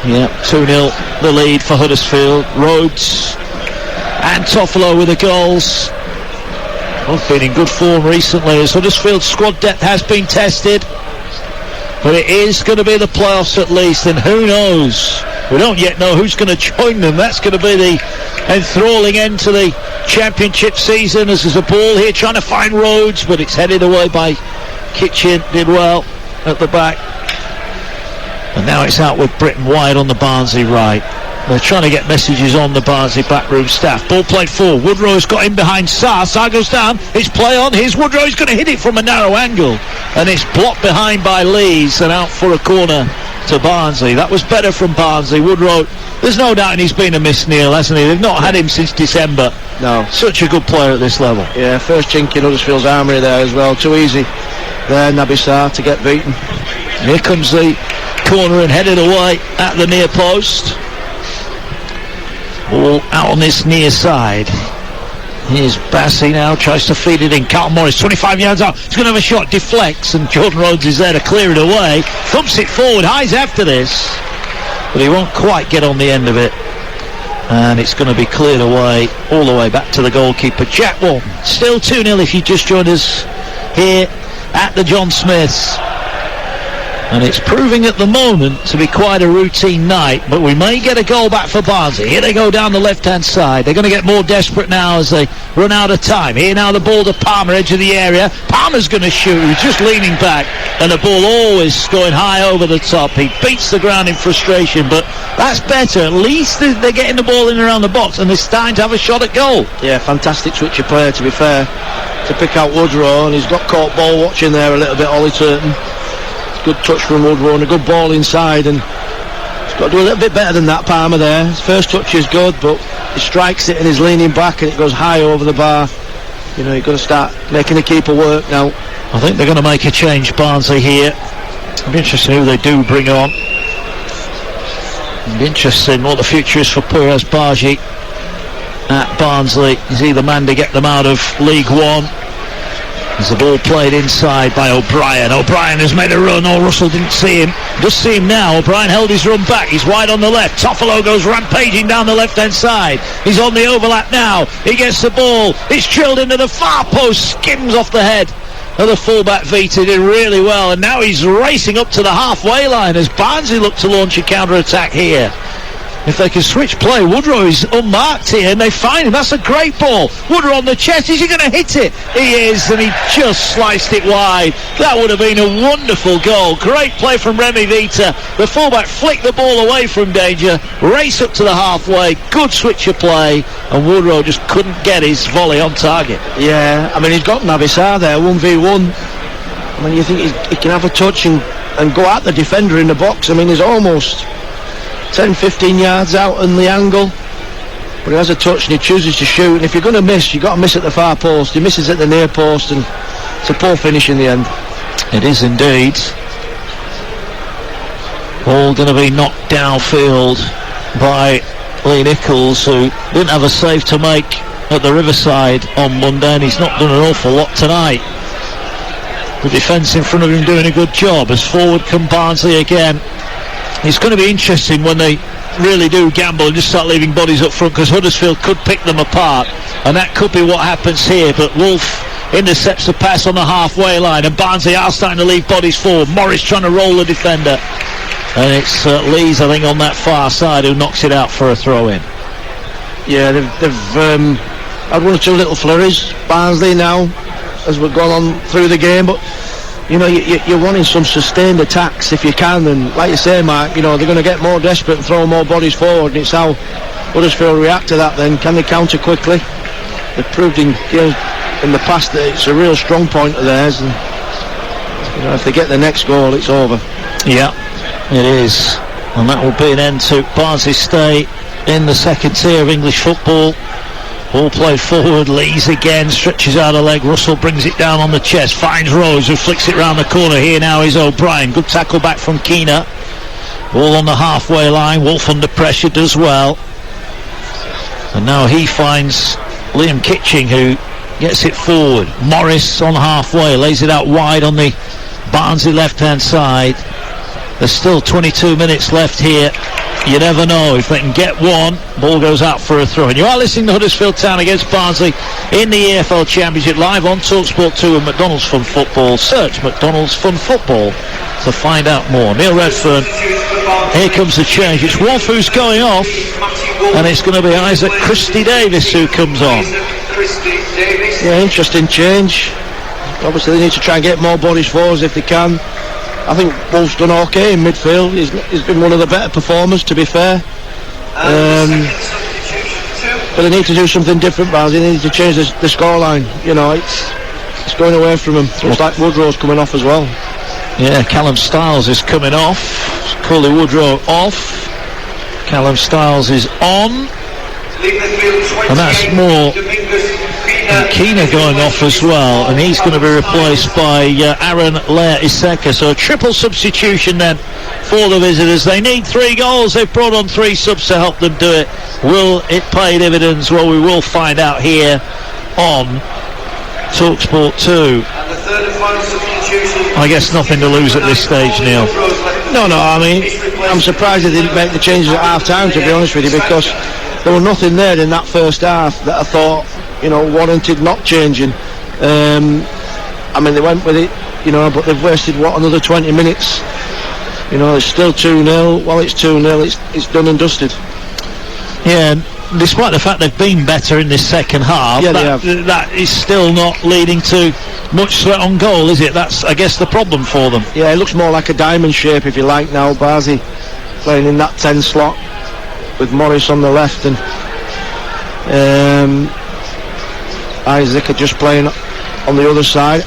Yeah, 2-0 the lead for Huddersfield. Rhodes and Toffolo with the goals. Both been in good form recently as Huddersfield's squad depth has been tested. But it is going to be the playoffs at least, and who knows? We don't yet know who's going to join them. That's going to be the enthralling end to the championship season, as there's a ball here trying to find Rhodes, but it's headed away by Kitchen. Did well at the back. And now it's out with Britton wide on the Barnsley right. They're trying to get messages on the Barnsley backroom staff. Ball played forward. Woodrow's got in behind Sarr. Sarr goes down. It's play on. Here's Woodrow. He's going to hit it from a narrow angle. And it's blocked behind by Lees and out for a corner to Barnsley. That was better from Barnsley. Woodrow, there's no doubt he's been a miss, Neil, hasn't he? They've not had him since December. No. Such a good player at this level. Yeah, first chink in Huddersfield's armoury there as well. Too easy there, Naby Sarr, to get beaten. Here comes the corner and headed away at the near post. Ball out on this near side. Here's Bassey now, tries to feed it in. Carlton Morris, 25 yards out. He's going to have a shot, deflects, and Jordan Rhodes is there to clear it away. Thumps it forward, High's after this, but he won't quite get on the end of it. And it's going to be cleared away, all the way back to the goalkeeper, Jack Walton. Still 2-0 if you just joined us here at the John Smiths. And it's proving at the moment to be quite a routine night, but we may get a goal back for Barnsley. Here they go down the left-hand side. They're going to get more desperate now as they run out of time. Here now the ball to Palmer, edge of the area. Palmer's going to shoot. He's just leaning back, and the ball always going high over the top. He beats the ground in frustration, but that's better. At least they're getting the ball in around the box, and they're starting to have a shot at goal. Yeah, fantastic switch of player, to be fair, to pick out Woodrow, and he's got caught ball watching there a little bit, Ollie Turton. Good touch from Woodrow and a good ball inside, and he's got to do a little bit better than that, Palmer there. His first touch is good, but he strikes it and he's leaning back and it goes high over the bar. You know, you've got to start making the keeper work now. I think they're going to make a change, Barnsley, here. It'll be interesting who they do bring on. It'll be interesting what the future is for Perez Bargi at Barnsley. Is he the man to get them out of League One? As the ball played inside by O'Brien. O'Brien has made a run. Oh, Russell didn't see him. Just see him now. O'Brien held his run back. He's wide on the left. Toffolo goes rampaging down the left-hand side. He's on the overlap now. He gets the ball. It's drilled into the far post. Skims off the head of the fullback Vita. Did really well. And now he's racing up to the halfway line as Barnsley look to launch a counter-attack here. if they can switch play. Woodrow is unmarked here, and they find him. That's a great ball. Woodrow on the chest. Is he going to hit it? He is, and he just sliced it wide. That would have been a wonderful goal. Great play from Remy Vita. The fullback flicked the ball away from danger, race up to the halfway, good switch of play, and Woodrow just couldn't get his volley on target. Yeah, I mean, he's got Nabissar there, 1v1. I mean, you think he can have a touch and go at the defender in the box. I mean, he's almost 10-15 yards out on the angle, but he has a touch and he chooses to shoot. And if you're going to miss, you've got to miss at the far post. He misses at the near post, and it's a poor finish in the end. It is indeed. Ball going to be knocked downfield by Lee Nichols, who didn't have a save to make at the Riverside on Monday, and he's not done an awful lot tonight. The defence in front of him doing a good job. As forward come Barnsley again. It's going to be interesting when they really do gamble and just start leaving bodies up front, because Huddersfield could pick them apart, and that could be what happens here. But Wolf intercepts the pass on the halfway line, and Barnsley are starting to leave bodies forward. Morris trying to roll the defender, and it's Lees, I think, on that far side, who knocks it out for a throw-in. Yeah, they've had one or two little flurries, Barnsley, now as we've gone on through the game, but you know, you're wanting some sustained attacks if you can, and like you say, Mark, you know, they're going to get more desperate and throw more bodies forward, and it's how Huddersfield react to that. Then can they counter quickly? They've proved in the past that it's a real strong point of theirs, and you know, if they get the next goal, it's over. Yeah, it is, and that will be an end to Barnsley's stay in the second tier of English football. Ball played forward, Lees again, stretches out a leg, Russell brings it down on the chest, finds Rose, who flicks it round the corner. Here now is O'Brien, good tackle back from Keener. Ball on the halfway line, Wolf under pressure does well, and now he finds Liam Kitching, who gets it forward. Morris on halfway, lays it out wide on the Barnsley left hand side. There's still 22 minutes left here. You never know if they can get one. Ball goes out for a throw. And you are listening to Huddersfield Town against Barnsley in the EFL Championship, live on TalkSport 2 and McDonald's Fun Football. Search McDonald's Fun Football to find out more. Neil Redfern, here comes the change. It's Wolf who's going off, and it's going to be Isaac Christie-Davis who comes on. Yeah, interesting change. Obviously they need to try and get more bodies forwards if they can. I think Wolf's done okay in midfield. He's been one of the better performers, to be fair. But they need to do something different, Barnsley. They need to change the scoreline. You know, it's going away from them. Looks like Woodrow's coming off as well. Yeah, Callum Stiles is coming off. Coley Woodrow off. Callum Stiles is on. And that's more. And Keener going off as well, and he's going to be replaced by Aaron Lair-Iseka. So a triple substitution then for the visitors. They need 3 goals. They've brought on 3 subs to help them do it. Will it pay dividends? Well, we will find out here on TalkSport 2. I guess nothing to lose at this stage, Neil. No, I mean, I'm surprised they didn't make the changes at half-time, to be honest with you, because there was nothing there in that first half that I thought, you know, warranted not changing. I mean, they went with it, you know, but they've wasted, another 20 minutes. You know, it's still 2-0. Well, it's 2-0, it's done and dusted. Yeah, despite the fact they've been better in this second half, yeah, that is still not leading to much threat on goal, is it? That's, I guess, the problem for them. Yeah, it looks more like a diamond shape, if you like, now. Barnsley playing in that 10 slot with Morris on the left, and Isaac are just playing on the other side.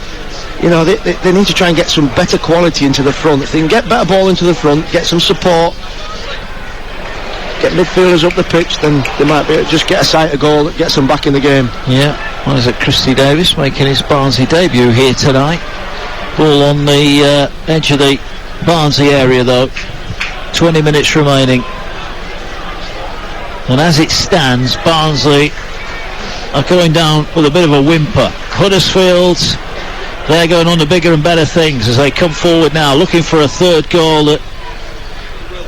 You know, they need to try and get some better quality into the front. If they can get better ball into the front, get some support, get midfielders up the pitch, then they might be able to just get a sight of goal that gets them back in the game. Yeah, well, is it Christie-Davis making his Barnsley debut here tonight? Ball on the edge of the Barnsley area, though. 20 minutes remaining. And as it stands, Barnsley are going down with a bit of a whimper. Huddersfield, they're going on to bigger and better things as they come forward now, looking for a third goal that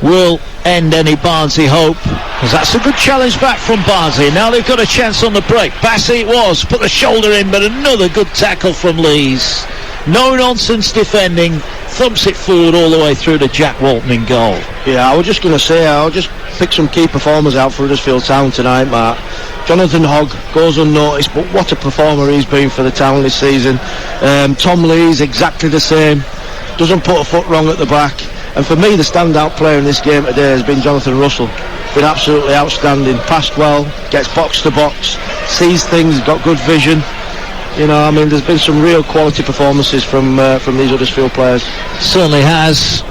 will end any Barnsley hope, because that's a good challenge back from Barnsley. Now they've got a chance on the break. Bassey it was, put the shoulder in, but another good tackle from Lees. No nonsense defending, thumps it forward all the way through to Jack Walton in goal. Yeah, I was just going to say, I'll just pick some key performers out for Huddersfield Town tonight, Mark. Jonathan Hogg goes unnoticed, but what a performer he's been for the Town this season. Tom Lee's exactly the same, doesn't put a foot wrong at the back. And for me, the standout player in this game today has been Jonathan Russell. Been absolutely outstanding, passed well, gets box to box, sees things, got good vision. You know, I mean, there's been some real quality performances from these Huddersfield players. Certainly has.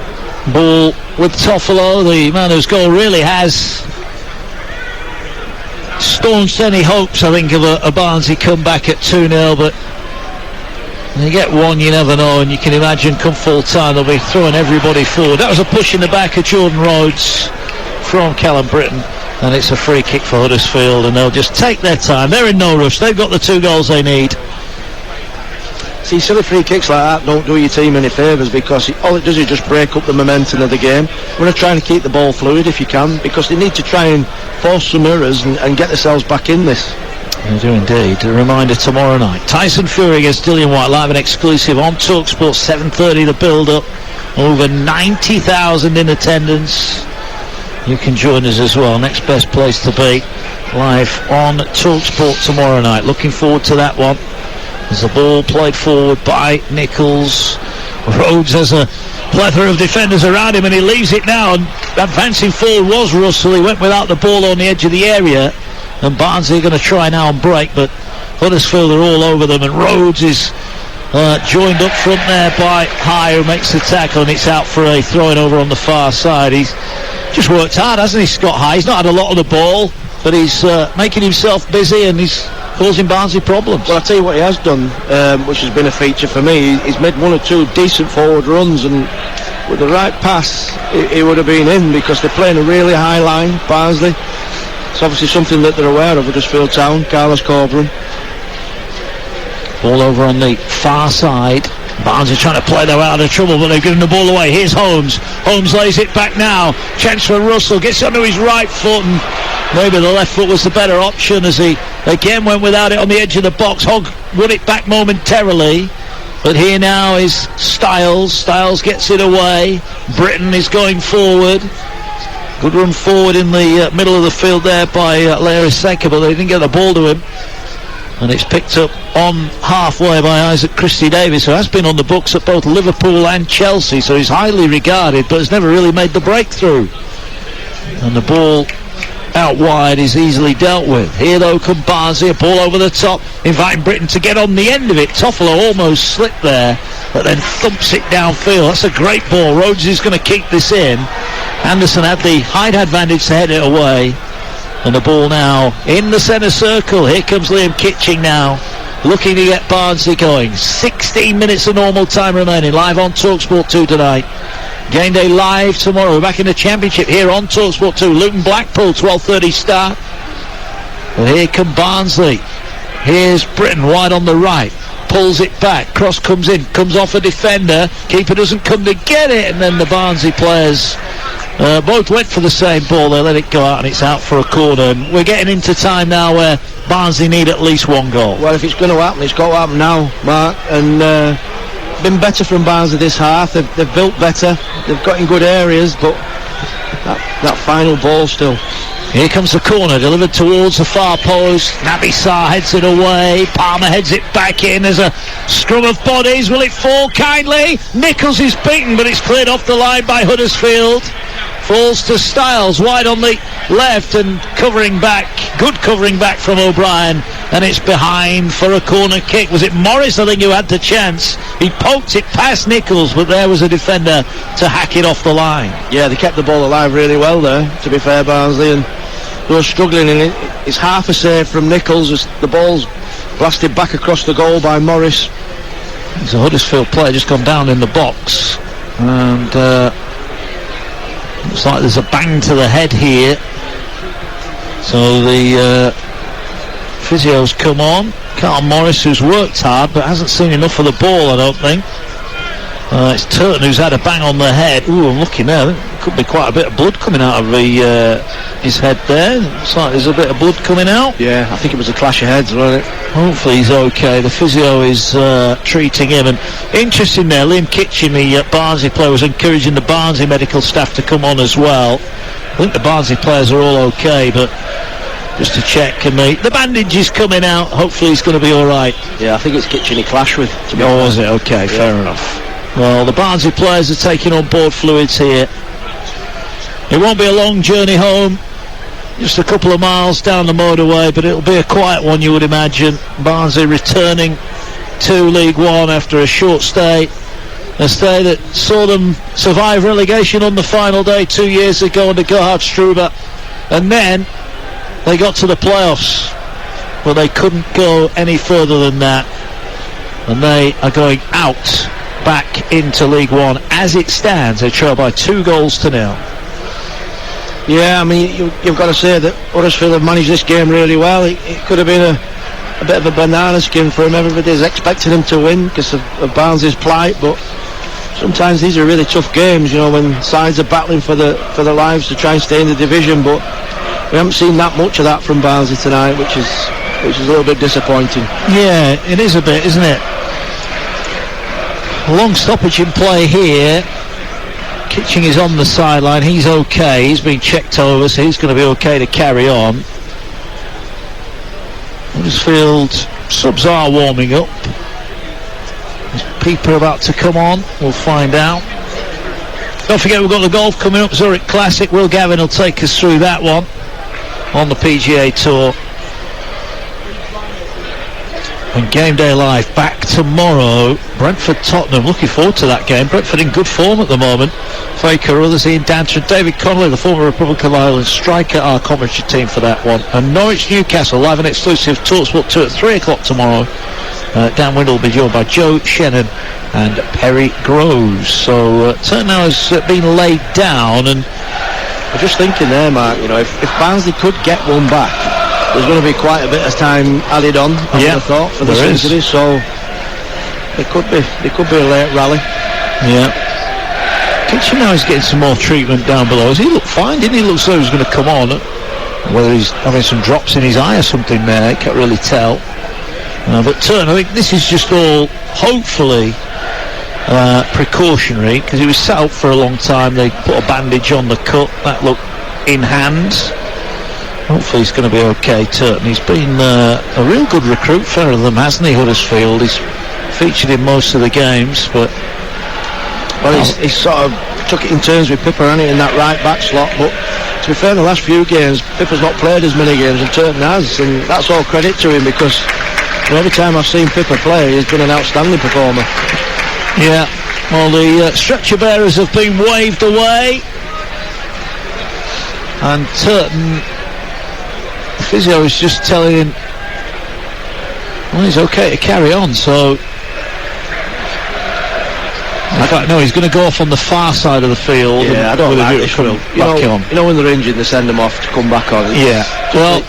Ball with Toffolo, the man whose goal really has staunched any hopes, I think, of a Barnsley comeback at 2-0, but when you get one, you never know, and you can imagine come full time they'll be throwing everybody forward. That was a push in the back of Jordan Rhodes from Callum Britton, and it's a free kick for Huddersfield, and they'll just take their time. They're in no rush, they've got the 2 goals they need. See, silly free kicks like that don't do your team any favours, because all it does is just break up the momentum of the game. We're going to try and keep the ball fluid if you can, because they need to try and force some errors and get themselves back in this. They do indeed. A reminder tomorrow night, Tyson Fury against Dillian White, live and exclusive on TalkSport, 7:30 the build-up. Over 90,000 in attendance. You can join us as well. Next best place to be, live on TalkSport tomorrow night. Looking forward to that one. As the ball played forward by Nichols. Rhodes has a plethora of defenders around him, and he leaves it now, and advancing forward was Russell. He went without the ball on the edge of the area, and Barnsley are going to try now and break, but Huddersfield are all over them, and Rhodes is joined up front there by High, who makes the tackle, and it's out for a throw-in over on the far side. He's just worked hard, hasn't he, Scott High? He's not had a lot of the ball, but he's making himself busy, and he's causing Barnsley problems. Well, I'll tell you what he has done, which has been a feature for me. He's made 1 or 2 decent forward runs, and with the right pass, he would have been in, because they're playing a really high line, Barnsley. It's obviously something that they're aware of at Huddersfield Town. Carlos Corberan. Ball over on the far side. Barnsley trying to play them out of trouble, but they've given the ball away. Here's Holmes. Holmes lays it back now. Chance for Russell. Gets onto his right foot, and maybe the left foot was the better option, as he again went without it on the edge of the box. Hogg won it back momentarily, but here now is Styles. Styles gets it away. Britton is going forward. Good run forward in the middle of the field there by Larry Secker, but they didn't get the ball to him. And it's picked up on halfway by Isaac Christie-Davis, who has been on the books at both Liverpool and Chelsea, so he's highly regarded, but has never really made the breakthrough. And the ball out wide is easily dealt with. Here though come Barnsley, a ball over the top, inviting Britton to get on the end of it. Toffolo almost slipped there, but then thumps it downfield. That's a great ball. Rhodes is going to keep this in. Anderson had the height advantage to head it away. And the ball now in the centre circle. Here comes Liam Kitching now, looking to get Barnsley going. 16 minutes of normal time remaining. Live on TalkSport 2 tonight. Game day live tomorrow. We're back in the Championship here on TalkSport 2. Luton Blackpool, 12:30 start. And here come Barnsley. Here's Britton wide on the right. Pulls it back. Cross comes in. Comes off a defender. Keeper doesn't come to get it. And then the Barnsley players both went for the same ball. They let it go out, and it's out for a corner. And we're getting into time now where Barnsley need at least 1 goal. Well, if it's going to happen, it's got to happen now, Mark. And been better from Barnsley this half. They've built better. They've got in good areas, but that final ball still. Here comes the corner, delivered towards the far post. Naby Sarr heads it away. Palmer heads it back in. There's a scrum of bodies. Will it fall kindly? Nichols is beaten, but it's cleared off the line by Huddersfield. Falls to Styles, wide on the left, and covering back. Good covering back from O'Brien, and it's behind for a corner kick. Was it Morris, I think, who had the chance? He poked it past Nichols, but there was a defender to hack it off the line. Yeah, they kept the ball alive really well there, to be fair, Barnsley, and they were struggling in it. It's half a save from Nichols as the ball's blasted back across the goal by Morris. There's a Huddersfield player just gone down in the box, and looks like there's a bang to the head here. So the physio's come on. Carl Morris, who's worked hard but hasn't seen enough of the ball, I don't think. It's Turton who's had a bang on the head. Ooh, I'm looking now. There could be quite a bit of blood coming out of his head there. Looks like there's a bit of blood coming out. Yeah, I think it was a clash of heads, wasn't it? Hopefully he's okay. The physio is treating him. And interesting there, Liam Kitchen, the Barnsley player, was encouraging the Barnsley medical staff to come on as well. I think the Barnsley players are all okay, but just to check, and the bandage is coming out. Hopefully he's going to be all right. Yeah, I think it's Kitchen he clashed with. Oh, was it? Okay, fair enough. Well, the Barnsley players are taking on board fluids here. It won't be a long journey home, just a couple of miles down the motorway, but it'll be a quiet one, you would imagine. Barnsley returning to League One after a short stay. A stay that saw them survive relegation on the final day 2 years ago under Gerhard Struber. And then they got to the playoffs, but they couldn't go any further than that. And they are going out back into League One. As it stands, they trail by 2-0. Yeah, I mean, you've got to say that Huddersfield have managed this game really well. It could have been a bit of a banana skin for him. Everybody's expecting him to win because of Barnsley's plight, but sometimes these are really tough games, you know, when sides are battling for their lives to try and stay in the division. But we haven't seen that much of that from Barnsley tonight, which is a little bit disappointing. Yeah, it is a bit, isn't it? A long stoppage in play here. Kitching is on the sideline. He's okay. He's been checked over, so he's going to be okay to carry on. Huddersfield subs are warming up. Is Pieper about to come on? We'll find out. Don't forget, we've got the golf coming up, Zurich Classic. Will Gavin will take us through that one on the PGA Tour. And Game Day Live back tomorrow. Brentford-Tottenham, looking forward to that game. Brentford in good form at the moment. Faye Carruthers, Ian Danton, David Connolly, the former Republic of Ireland striker, our commentary team for that one. And Norwich-Newcastle, live and exclusive TalkSport 2 at 3 o'clock tomorrow. Dan Windle will be joined by Joe Shannon and Perry Groves. So Turton now has been laid down, and I'm just thinking there, Mark, you know, if Barnsley could get one back, there's going to be quite a bit of time added on, I would have thought, for the injury, so it could be a late rally. Yeah. Kitchen now is getting some more treatment down below. He looked fine, didn't he? Looks like he was going to come on. Whether he's having some drops in his eye or something there, I can't really tell. But Turner, I think this is just all, hopefully, precautionary, because he was sat out for a long time. They put a bandage on the cut. That looked in hand. Hopefully he's going to be okay, Turton. He's been a real good recruit for them, hasn't he, Huddersfield? He's featured in most of the games, but... Well, he's sort of took it in turns with Pippa, hasn't he, in that right-back slot, but to be fair, in the last few games, Pippa's not played as many games, and Turton has, and that's all credit to him, because every time I've seen Pippa play, he's been an outstanding performer. Yeah, well, the stretcher bearers have been waved away, and Turton... The physio is just telling him, well, he's okay to carry on, so... In fact, no, he's going to go off on the far side of the field. Yeah, I don't like this, Will. You know when they're injured, they send them off to come back on. Yeah. Well,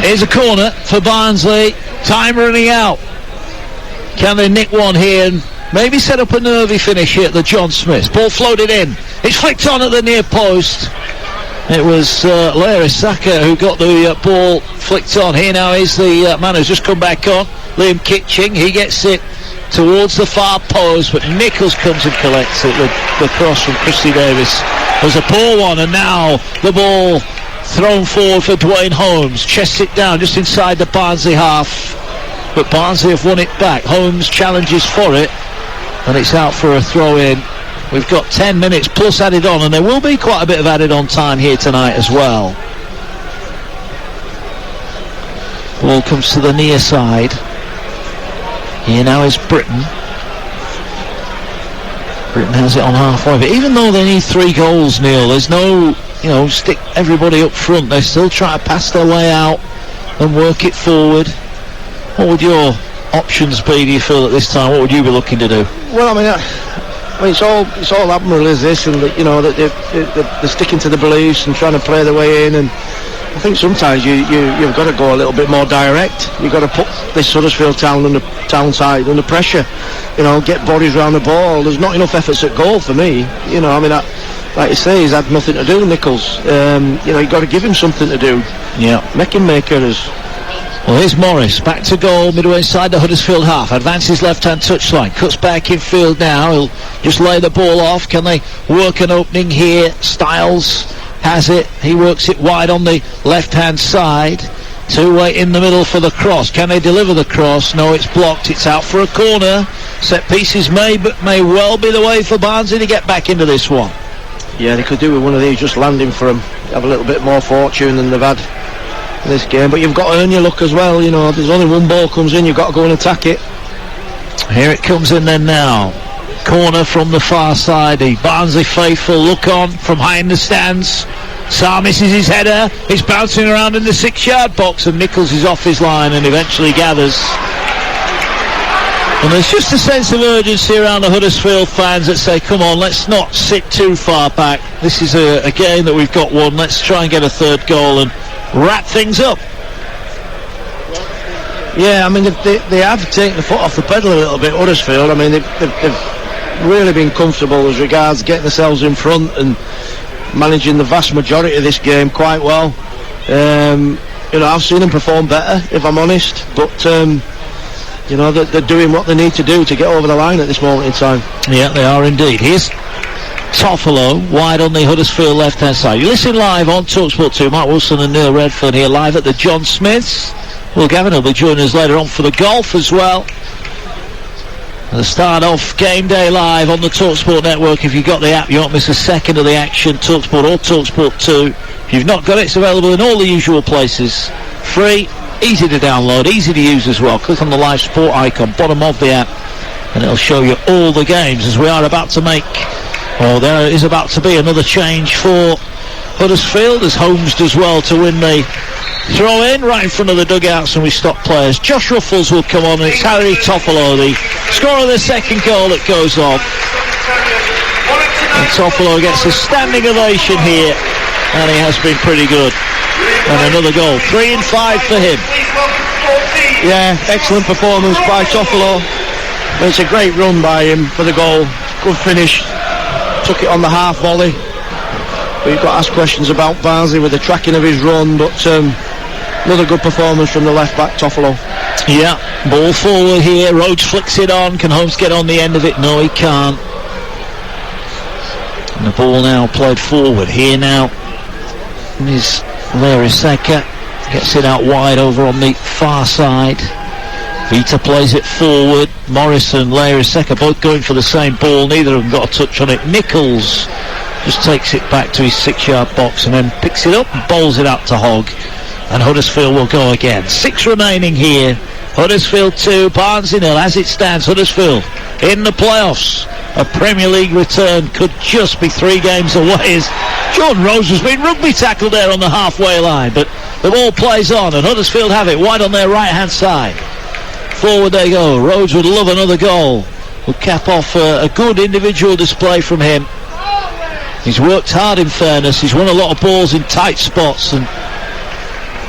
here's a corner for Barnsley. Time running out. Can they nick one here and maybe set up a nervy finish here at the John Smiths? Ball floated in. It's flicked on at the near post. It was Larry Saka who got the ball flicked on. Here now is the man who's just come back on, Liam Kitching. He gets it towards the far post, but Nichols comes and collects it. The cross from Christy Davis was a poor one, and now the ball thrown forward for Dwayne Holmes. Chests it down just inside the Barnsley half, but Barnsley have won it back. Holmes challenges for it, and it's out for a throw-in. We've got 10 minutes plus added on, and there will be quite a bit of added on time here tonight as well. Ball comes to the near side. Here now is Britain. Britain has it on halfway, but even though they need 3 goals, Neil, there's no, stick everybody up front. They still try to pass their way out and work it forward. What would your options be, do you feel, at this time? What would you be looking to do? Well, I mean, it's all admirable, is this, and that they're sticking to the beliefs and trying to play their way in, and I think sometimes you've got to go a little bit more direct. You've got to put this Huddersfield town side under pressure. You know, get bodies around the ball. There's not enough efforts at goal for me. You know, I mean, like you say, he's had nothing to do, Nichols. You know, you've got to give him something to do. Yeah. Make him make errors. Well, here's Morris, back to goal, midway inside the Huddersfield half, advances left-hand touchline, cuts back in field now, he'll just lay the ball off. Can they work an opening here? Styles has it, he works it wide on the left-hand side, two-way in the middle for the cross. Can they deliver the cross? No, it's blocked, it's out for a corner. Set pieces may well be the way for Barnsley to get back into this one. Yeah, they could do with one of these just landing for them, have a little bit more fortune than they've had this game, but you've got to earn your luck as well. You know, there's only one ball comes in, you've got to go and attack it. Here it comes in then now, corner from the far side. The Barnsley faithful look on from high in the stands. Sarr misses his header, it's bouncing around in the 6-yard box, and Nichols is off his line and eventually gathers. And there's just a sense of urgency around the Huddersfield fans that say, come on, let's not sit too far back. This is a game that we've got won, let's try and get a third goal and wrap things up. Yeah, I mean, they have taken the foot off the pedal a little bit, Huddersfield. I mean, they've really been comfortable as regards getting themselves in front and managing the vast majority of this game quite well. You know, I've seen them perform better, if I'm honest, but you know, they're doing what they need to do to get over the line at this moment in time. Yeah, they are indeed. Here's Toffolo wide on the Huddersfield left hand side. You listen live on TalkSport 2. Mark Wilson and Neil Redfern here live at the John Smiths. Will Gavin will be joining us later on for the golf as well. The start of Game Day live on the TalkSport network. If you've got the app, you won't miss a second of the action. TalkSport or TalkSport 2. If you've not got it, it's available in all the usual places. Free, easy to download, easy to use as well. Click on the live sport icon, bottom of the app, and it'll show you all the games as we are about to make. Oh, there is about to be another change for Huddersfield as Holmes does well to win the throw in right in front of the dugouts, and we stop players. Josh Ruffles will come on, and it's Harry Toffolo, the scorer of the second goal, that goes on. And Toffolo gets a standing ovation here, and he has been pretty good. And another goal, 3 and 5 for him. Yeah, excellent performance by Toffolo. It's a great run by him for the goal. Good finish. Took it on the half volley. But you've got to ask questions about Barnsley with the tracking of his run, but another good performance from the left back, Toffolo. Yeah, ball forward here. Rhodes flicks it on. Can Holmes get on the end of it? No, he can't. And the ball now played forward here now. Is Larry Seka gets it out wide over on the far side. Vita plays it forward. Morris and Larry Seka both going for the same ball. Neither of them got a touch on it. Nichols just takes it back to his 6-yard box and then picks it up and bowls it out to Hogg. And Huddersfield will go again. 6 remaining here. Huddersfield 2, Barnsley 0. As it stands, Huddersfield in the playoffs. A Premier League return could just be 3 games away, as Jordan Rose has been rugby tackled there on the halfway line, but the ball plays on and Huddersfield have it wide on their right hand side. Forward they go. Rhodes would love another goal. Will cap off a good individual display from him. He's worked hard, in fairness. He's won a lot of balls in tight spots, and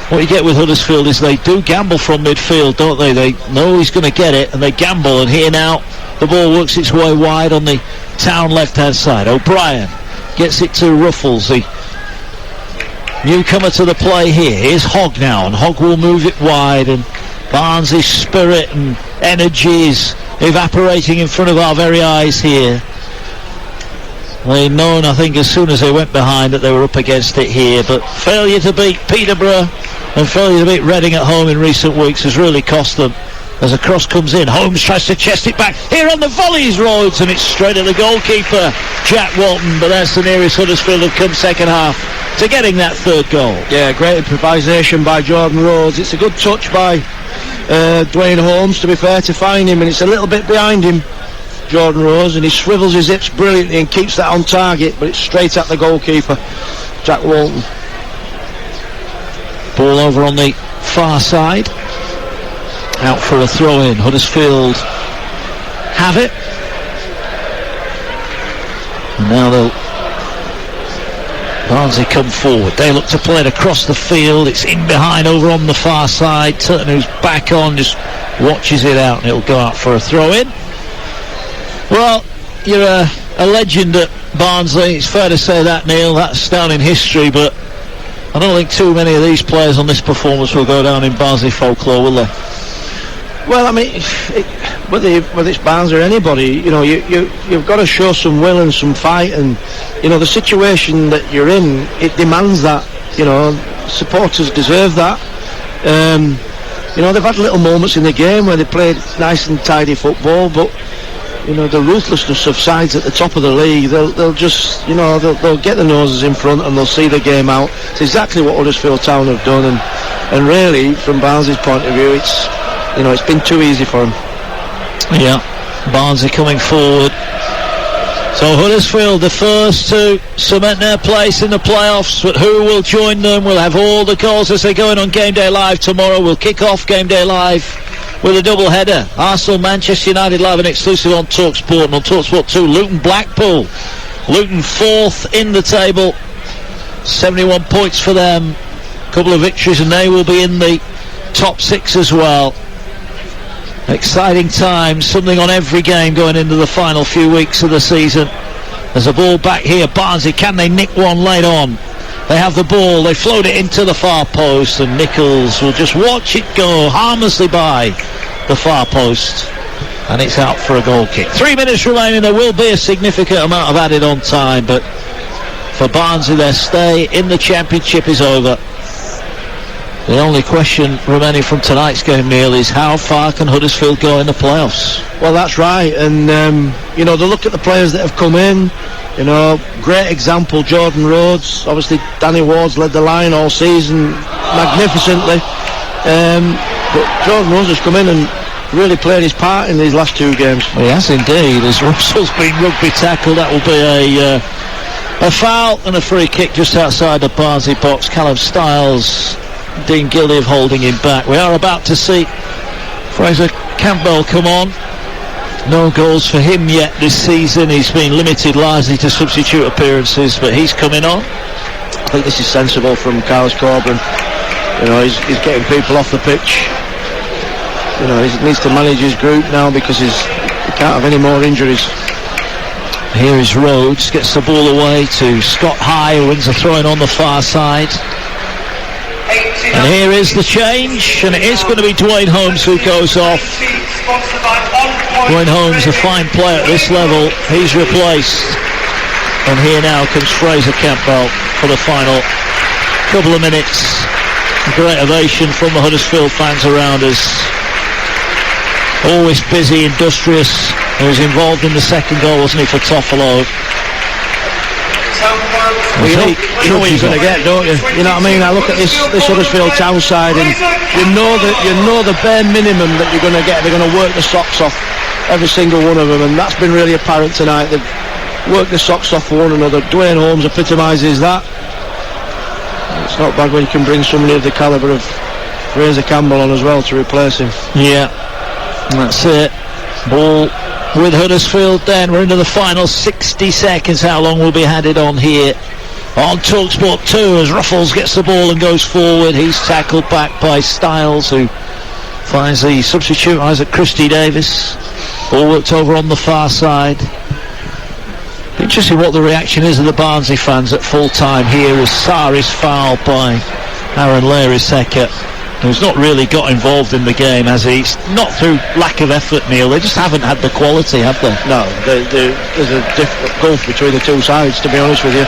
what you get with Huddersfield is they do gamble from midfield, don't they? They know he's going to get it and they gamble, and here now the ball works its way wide on the Town left hand side. O'Brien gets it to Ruffles, the newcomer to the play here. Here's Hogg now, and Hogg will move it wide, and Barnes' spirit and energy is evaporating in front of our very eyes here. They'd known, I think, as soon as they went behind that they were up against it here, but failure to beat Peterborough and failure to beat Reading at home in recent weeks has really cost them. As a cross comes in, Holmes tries to chest it back. Here on the volleys, Rhodes, and it's straight at the goalkeeper, Jack Walton, but that's the nearest Huddersfield have come second half to getting that third goal. Yeah, great improvisation by Jordan Rhodes. It's a good touch by Dwayne Holmes, to be fair, to find him, and it's a little bit behind him, Jordan Rhodes, and he swivels his hips brilliantly and keeps that on target, but it's straight at the goalkeeper, Jack Walton. Ball over on the far side, out for a throw in. Huddersfield have it, and now they'll Barnsley come forward. They look to play it across the field. It's in behind over on the far side. Turton, who's back on, just watches it out, and it'll go out for a throw-in. Well, you're a legend at Barnsley. It's fair to say that, Neil. That's down in history, but I don't think too many of these players on this performance will go down in Barnsley folklore, will they? Well, I mean, whether it's Barnsley or anybody, you know, you've got to show some will and some fight, and you know the situation that you're in, it demands that. You know, supporters deserve that. You know, they've had little moments in the game where they played nice and tidy football, but you know the ruthlessness of sides at the top of the league, they'll just, you know, they'll get the noses in front and they'll see the game out. It's exactly what Huddersfield Town have done, and really, from Barnsley's point of view, it's been too easy for them. Yeah, Barnsley coming forward. So Huddersfield, the first to cement their place in the playoffs, but who will join them? We'll have all the calls as they go in on Game Day Live tomorrow. We'll kick off Game Day Live with a double header. Arsenal, Manchester United live and exclusive on TalkSport, and on TalkSport 2, Luton, Blackpool. Luton 4th in the table, 71 points for them. A couple of victories and they will be in the top 6 as well. Exciting times, something on every game going into the final few weeks of the season. There's a ball back here. Barnsley, can they nick one late on? They have the ball, they float it into the far post, and Nichols will just watch it go harmlessly by the far post, and it's out for a goal kick. 3 minutes remaining. There will be a significant amount of added on time, but for Barnsley, their stay in the Championship is over. The only question remaining from tonight's game, Neil, is how far can Huddersfield go in the playoffs? Well, that's right, and you know, they look at the players that have come in. You know, great example, Jordan Rhodes. Obviously, Danny Ward's led the line all season magnificently, but Jordan Rhodes has come in and really played his part in these last 2 games. Well, yes, indeed. As Russell's been rugby tackled, that will be a foul and a free kick just outside the Barnsley box. Callum Stiles, Dean Gildy holding him back. We are about to see Fraser Campbell come on. No goals for him yet this season. He's been limited largely to substitute appearances, but he's coming on. I think this is sensible from Carlos Coburn. You know, he's getting people off the pitch. You know, he needs to manage his group now because he can't have any more injuries. Here is Rhodes, gets the ball away to Scott High, who wins a throw-in on the far side. And here is the change, and it is going to be Dwayne Holmes who goes off. Dwayne Holmes, a fine player at this level, he's replaced. And here now comes Fraser Campbell for the final couple of minutes. A great ovation from the Huddersfield fans around us. Always busy, industrious. He was involved in the second goal, wasn't he, for Toffolo? Well, you know what you're going to get, don't you? You know what I mean? I look at this Huddersfield Town side, and you know the bare minimum that you're going to get. They're going to work the socks off every single one of them, and that's been really apparent tonight. They've worked the socks off for one another. Dwayne Holmes epitomises that. It's not bad when you can bring somebody of the calibre of Fraser Campbell on as well to replace him. Yeah, that's it. Ball with Huddersfield then. We're into the final 60 seconds. How long will be handed on here on TalkSport 2 as Ruffles gets the ball and goes forward. He's tackled back by Stiles, who finds the substitute, Isaac Christie Davis. Ball worked over on the far side. Interesting what the reaction is of the Barnsley fans at full time here as Sarr is fouled by Aaron Lariseka, who's not really got involved in the game, has he? It's not through lack of effort, Neil. They just haven't had the quality, have they? No, there's a gulf between the two sides, to be honest with you,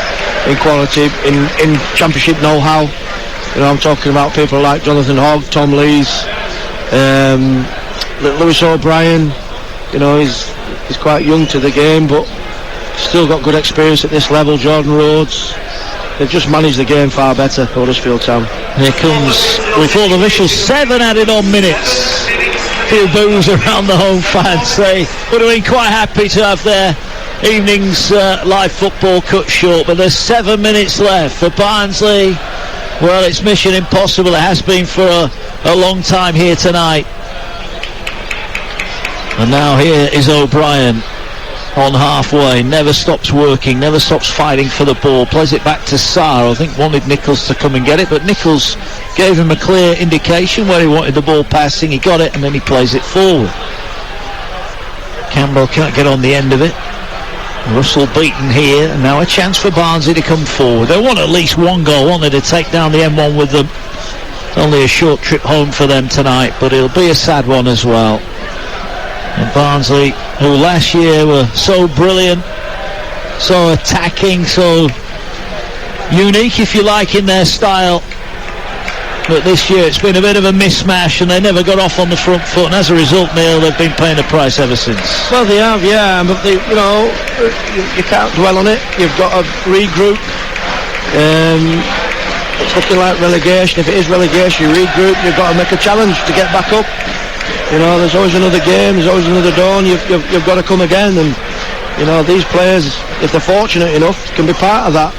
in quality, in Championship know-how. You know, I'm talking about people like Jonathan Hogg, Tom Lees, Lewis O'Brien. You know, he's quite young to the game, but still got good experience at this level. Jordan Rhodes. They've just managed the game far better, Huddersfield Town. Here comes, before the official, 7 added on minutes. A few boos around the home fans. They would have been quite happy to have their evening's live football cut short, but there's 7 minutes left for Barnsley. Well, it's mission impossible. It has been for a long time here tonight. And now here is O'Brien. on halfway, never stops working, never stops fighting for the ball, plays it back to Sarr. I think wanted Nichols to come and get it, but Nichols gave him a clear indication where he wanted the ball passing. He got it and then he plays it forward. Campbell can't get on the end of it. Russell beaten here, and now a chance for Barnsley to come forward. They want at least one goal, want they, to take down the M1 with them. It's only a short trip home for them tonight, but it'll be a sad one as well. And Barnsley, who last year were so brilliant, so attacking, so unique, if you like, in their style, but this year it's been a bit of a mismatch and they never got off on the front foot, and as a result, Neil, they've been paying the price ever since. Well, they have, yeah, but they, you can't dwell on it. You've got to regroup. It's looking like relegation. If it is relegation, you regroup. You've got to make a challenge to get back up. There's always another game, there's always another dawn. You've got to come again, and these players, if they're fortunate enough, can be part of that.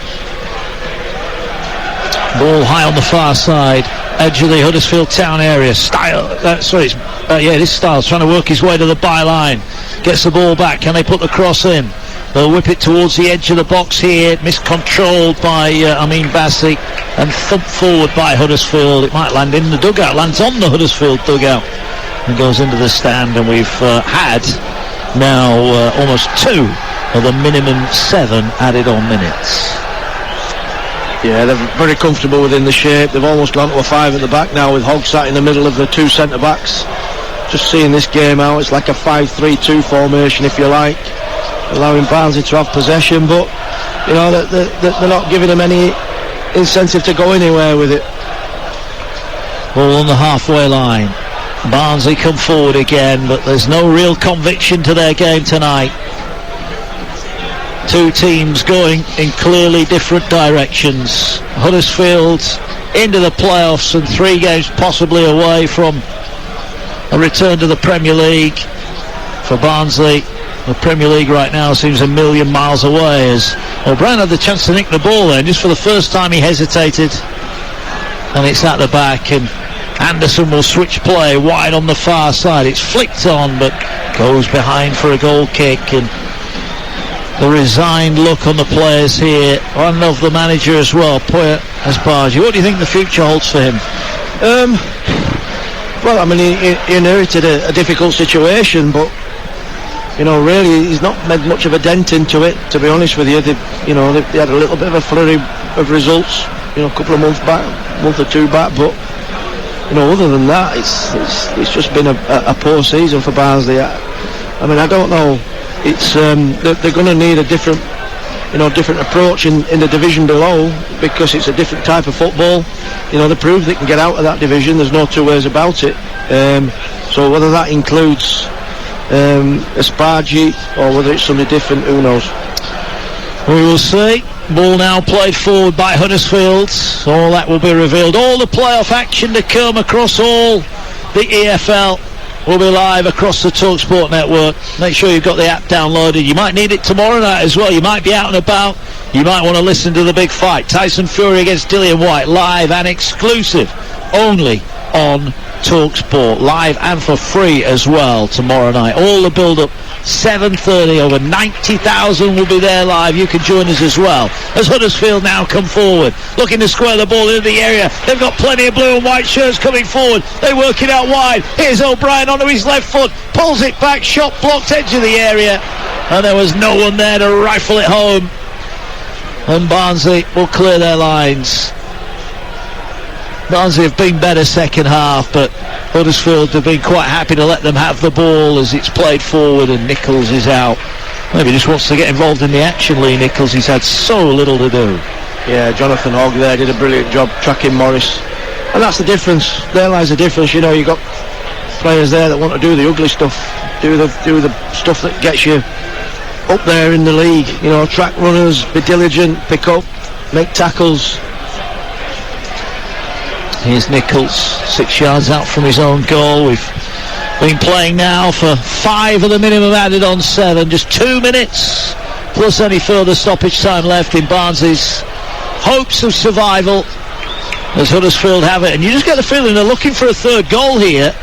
Ball high on the far side, edge of the Huddersfield town area. It is Styles trying to work his way to the byline. Gets the ball back. Can they put the cross in? They'll whip it towards the edge of the box here. Miscontrolled by Amin Bassi and thumped forward by Huddersfield. It might land in the dugout. Lands on the Huddersfield dugout and goes into the stand. And we've had now almost 2 of the minimum 7 added on minutes. Yeah, they're very comfortable within the shape. They've almost gone to a 5 at the back now, with Hogg sat in the middle of the 2 centre-backs. Just seeing this game out, it's like a 5-3-2 formation, if you like, allowing Barnsley to have possession, but they're not giving them any incentive to go anywhere with it. Ball on the halfway line. Barnsley come forward again, but there's no real conviction to their game tonight. 2 teams going in clearly different directions. Huddersfield into the playoffs and 3 games possibly away from a return to the Premier League. For Barnsley, the Premier League right now seems a million miles away, as O'Brien had the chance to nick the ball there, and just for the first time he hesitated, and it's at the back, and Anderson will switch play wide on the far side. It's flicked on but goes behind for a goal kick, and the resigned look on the players here, and of the manager as well, Poya Asbaji. What do you think the future holds for him? Well, I mean, he inherited a difficult situation, but really he's not made much of a dent into it, to be honest with you. They had a little bit of a flurry of results, a couple of months back, month or 2 back, but other than that, it's just been a poor season for Barnsley. I mean, I don't know. It's they're going to need a different approach in the division below, because it's a different type of football. They proved they can get out of that division. There's no 2 ways about it. So whether that includes Asbaji or whether it's something different, who knows? We will see. Ball now played forward by Huddersfield. All that will be revealed. All the playoff action to come across all the EFL will be live across the TalkSport network. Make sure you've got the app downloaded. You might need it tomorrow night as well. You might be out and about. You might want to listen to the big fight. Tyson Fury against Dillian White, live and exclusive only on TalkSport, live and for free as well tomorrow night. All the build-up, 7:30, over 90,000 will be there live. You can join us as well as Huddersfield now come forward, looking to square the ball into the area. They've got plenty of blue and white shirts coming forward. They work it out wide. Here's O'Brien onto his left foot, pulls it back, shot blocked, edge of the area, and there was no one there to rifle it home. And Barnsley will clear their lines. Barnsley have been better second half, but Huddersfield have been quite happy to let them have the ball as it's played forward, and Nichols is out. Maybe just wants to get involved in the action, Lee Nichols. He's had so little to do. Yeah, Jonathan Hogg there did a brilliant job tracking Morris, and that's the difference. There lies the difference. You've got players there that want to do the ugly stuff, do the stuff that gets you up there in the league. Track runners, be diligent, pick up, make tackles. Here's Nichols, 6 yards out from his own goal. We've been playing now for 5 of the minimum added on 7. Just 2 minutes plus any further stoppage time left in Barnsley's hopes of survival, as Huddersfield have it. And you just get the feeling they're looking for a 3rd goal here.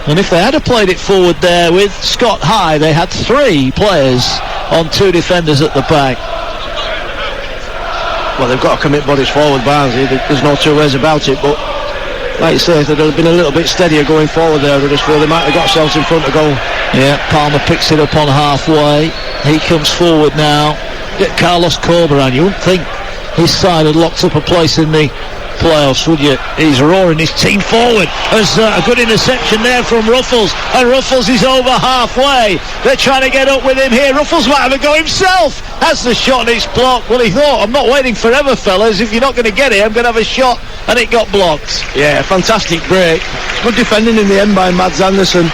And if they had played it forward there with Scott High, they had 3 players on 2 defenders at the back. Well, they've got to commit bodies forward, Barnsley. There's no two ways about it. But like you say, if they'd have been a little bit steadier going forward there, Huddersfield, they might have got themselves in front of goal. Yeah, Palmer picks it up on halfway. He comes forward now. Get Carlos Corberan. You wouldn't think his side had locked up a place in the playoffs, would you? He's roaring his team forward. There's a good interception there from Ruffles, and Ruffles is over halfway. They're trying to get up with him here. Ruffles might have a go himself. Has the shot and it's blocked. Well, he thought, I'm not waiting forever, fellas. If you're not going to get it, I'm going to have a shot, and it got blocked. Yeah, fantastic break. Good defending in the end by Mads Anderson,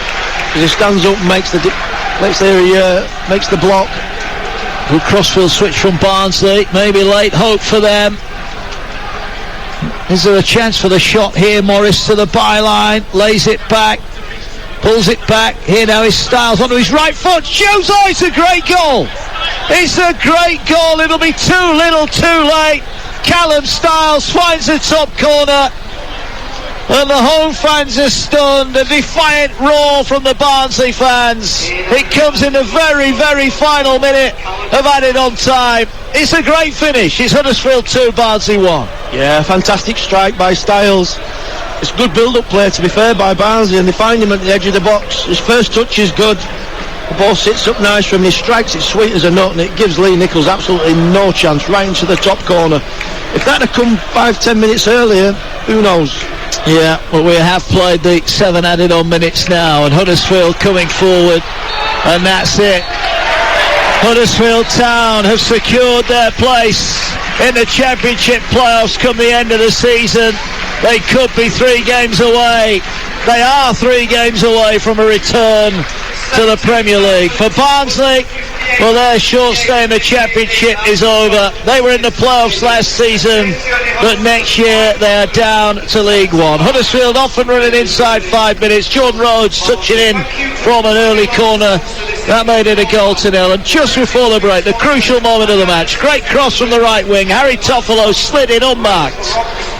as he stands up and makes the block. Good crossfield switch from Barnsley. Maybe late hope for them. Is there a chance for the shot here? Morris to the byline, lays it back, pulls it back. Here now is Styles onto his right foot, shoots. Oh, it's a great goal. It's a great goal. It'll be too little, too late. Callum Styles finds the top corner, and the home fans are stunned. A defiant roar from the Barnsley fans. It comes in the very, very final minute of added on time. It's a great finish. It's Huddersfield 2, Barnsley 1. Yeah, fantastic strike by Styles. It's good build-up play, to be fair, by Barnsley, and they find him at the edge of the box. His first touch is good. The ball sits up nice from him. He strikes it sweet as a nut, and it gives Lee Nichols absolutely no chance, right into the top corner. If that had come 5-10 minutes earlier, who knows? Yeah, well, we have played the 7 added on minutes now, and Huddersfield coming forward, and that's it. Huddersfield Town have secured their place in the Championship playoffs come the end of the season. They could be 3 games away. They are 3 games away from a return to the Premier League. For Barnsley, well, their short stay in the Championship is over. They were in the playoffs last season, but next year they are down to League One. Huddersfield off and running inside 5 minutes. Jordan Rhodes touching in from an early corner. That made it a 0-0. And just before the break, the crucial moment of the match, great cross from the right wing. Harry Toffolo slid in unmarked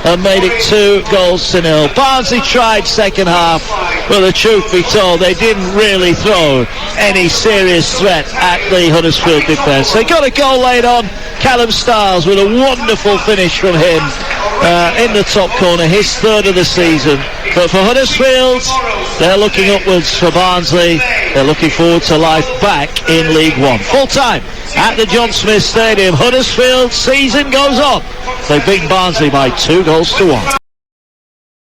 and made it 2-0. Barnsley tried second half, but the truth be told, they didn't really throw any serious threat at the Huddersfield defence. They got a goal late on. Callum Styles with a wonderful finish from him in the top corner, his 3rd of the season. But for Huddersfield, they're looking upwards. For Barnsley, they're looking forward to life back in League One. Full time at the John Smith Stadium. Huddersfield season goes on. They beat Barnsley by 2-1.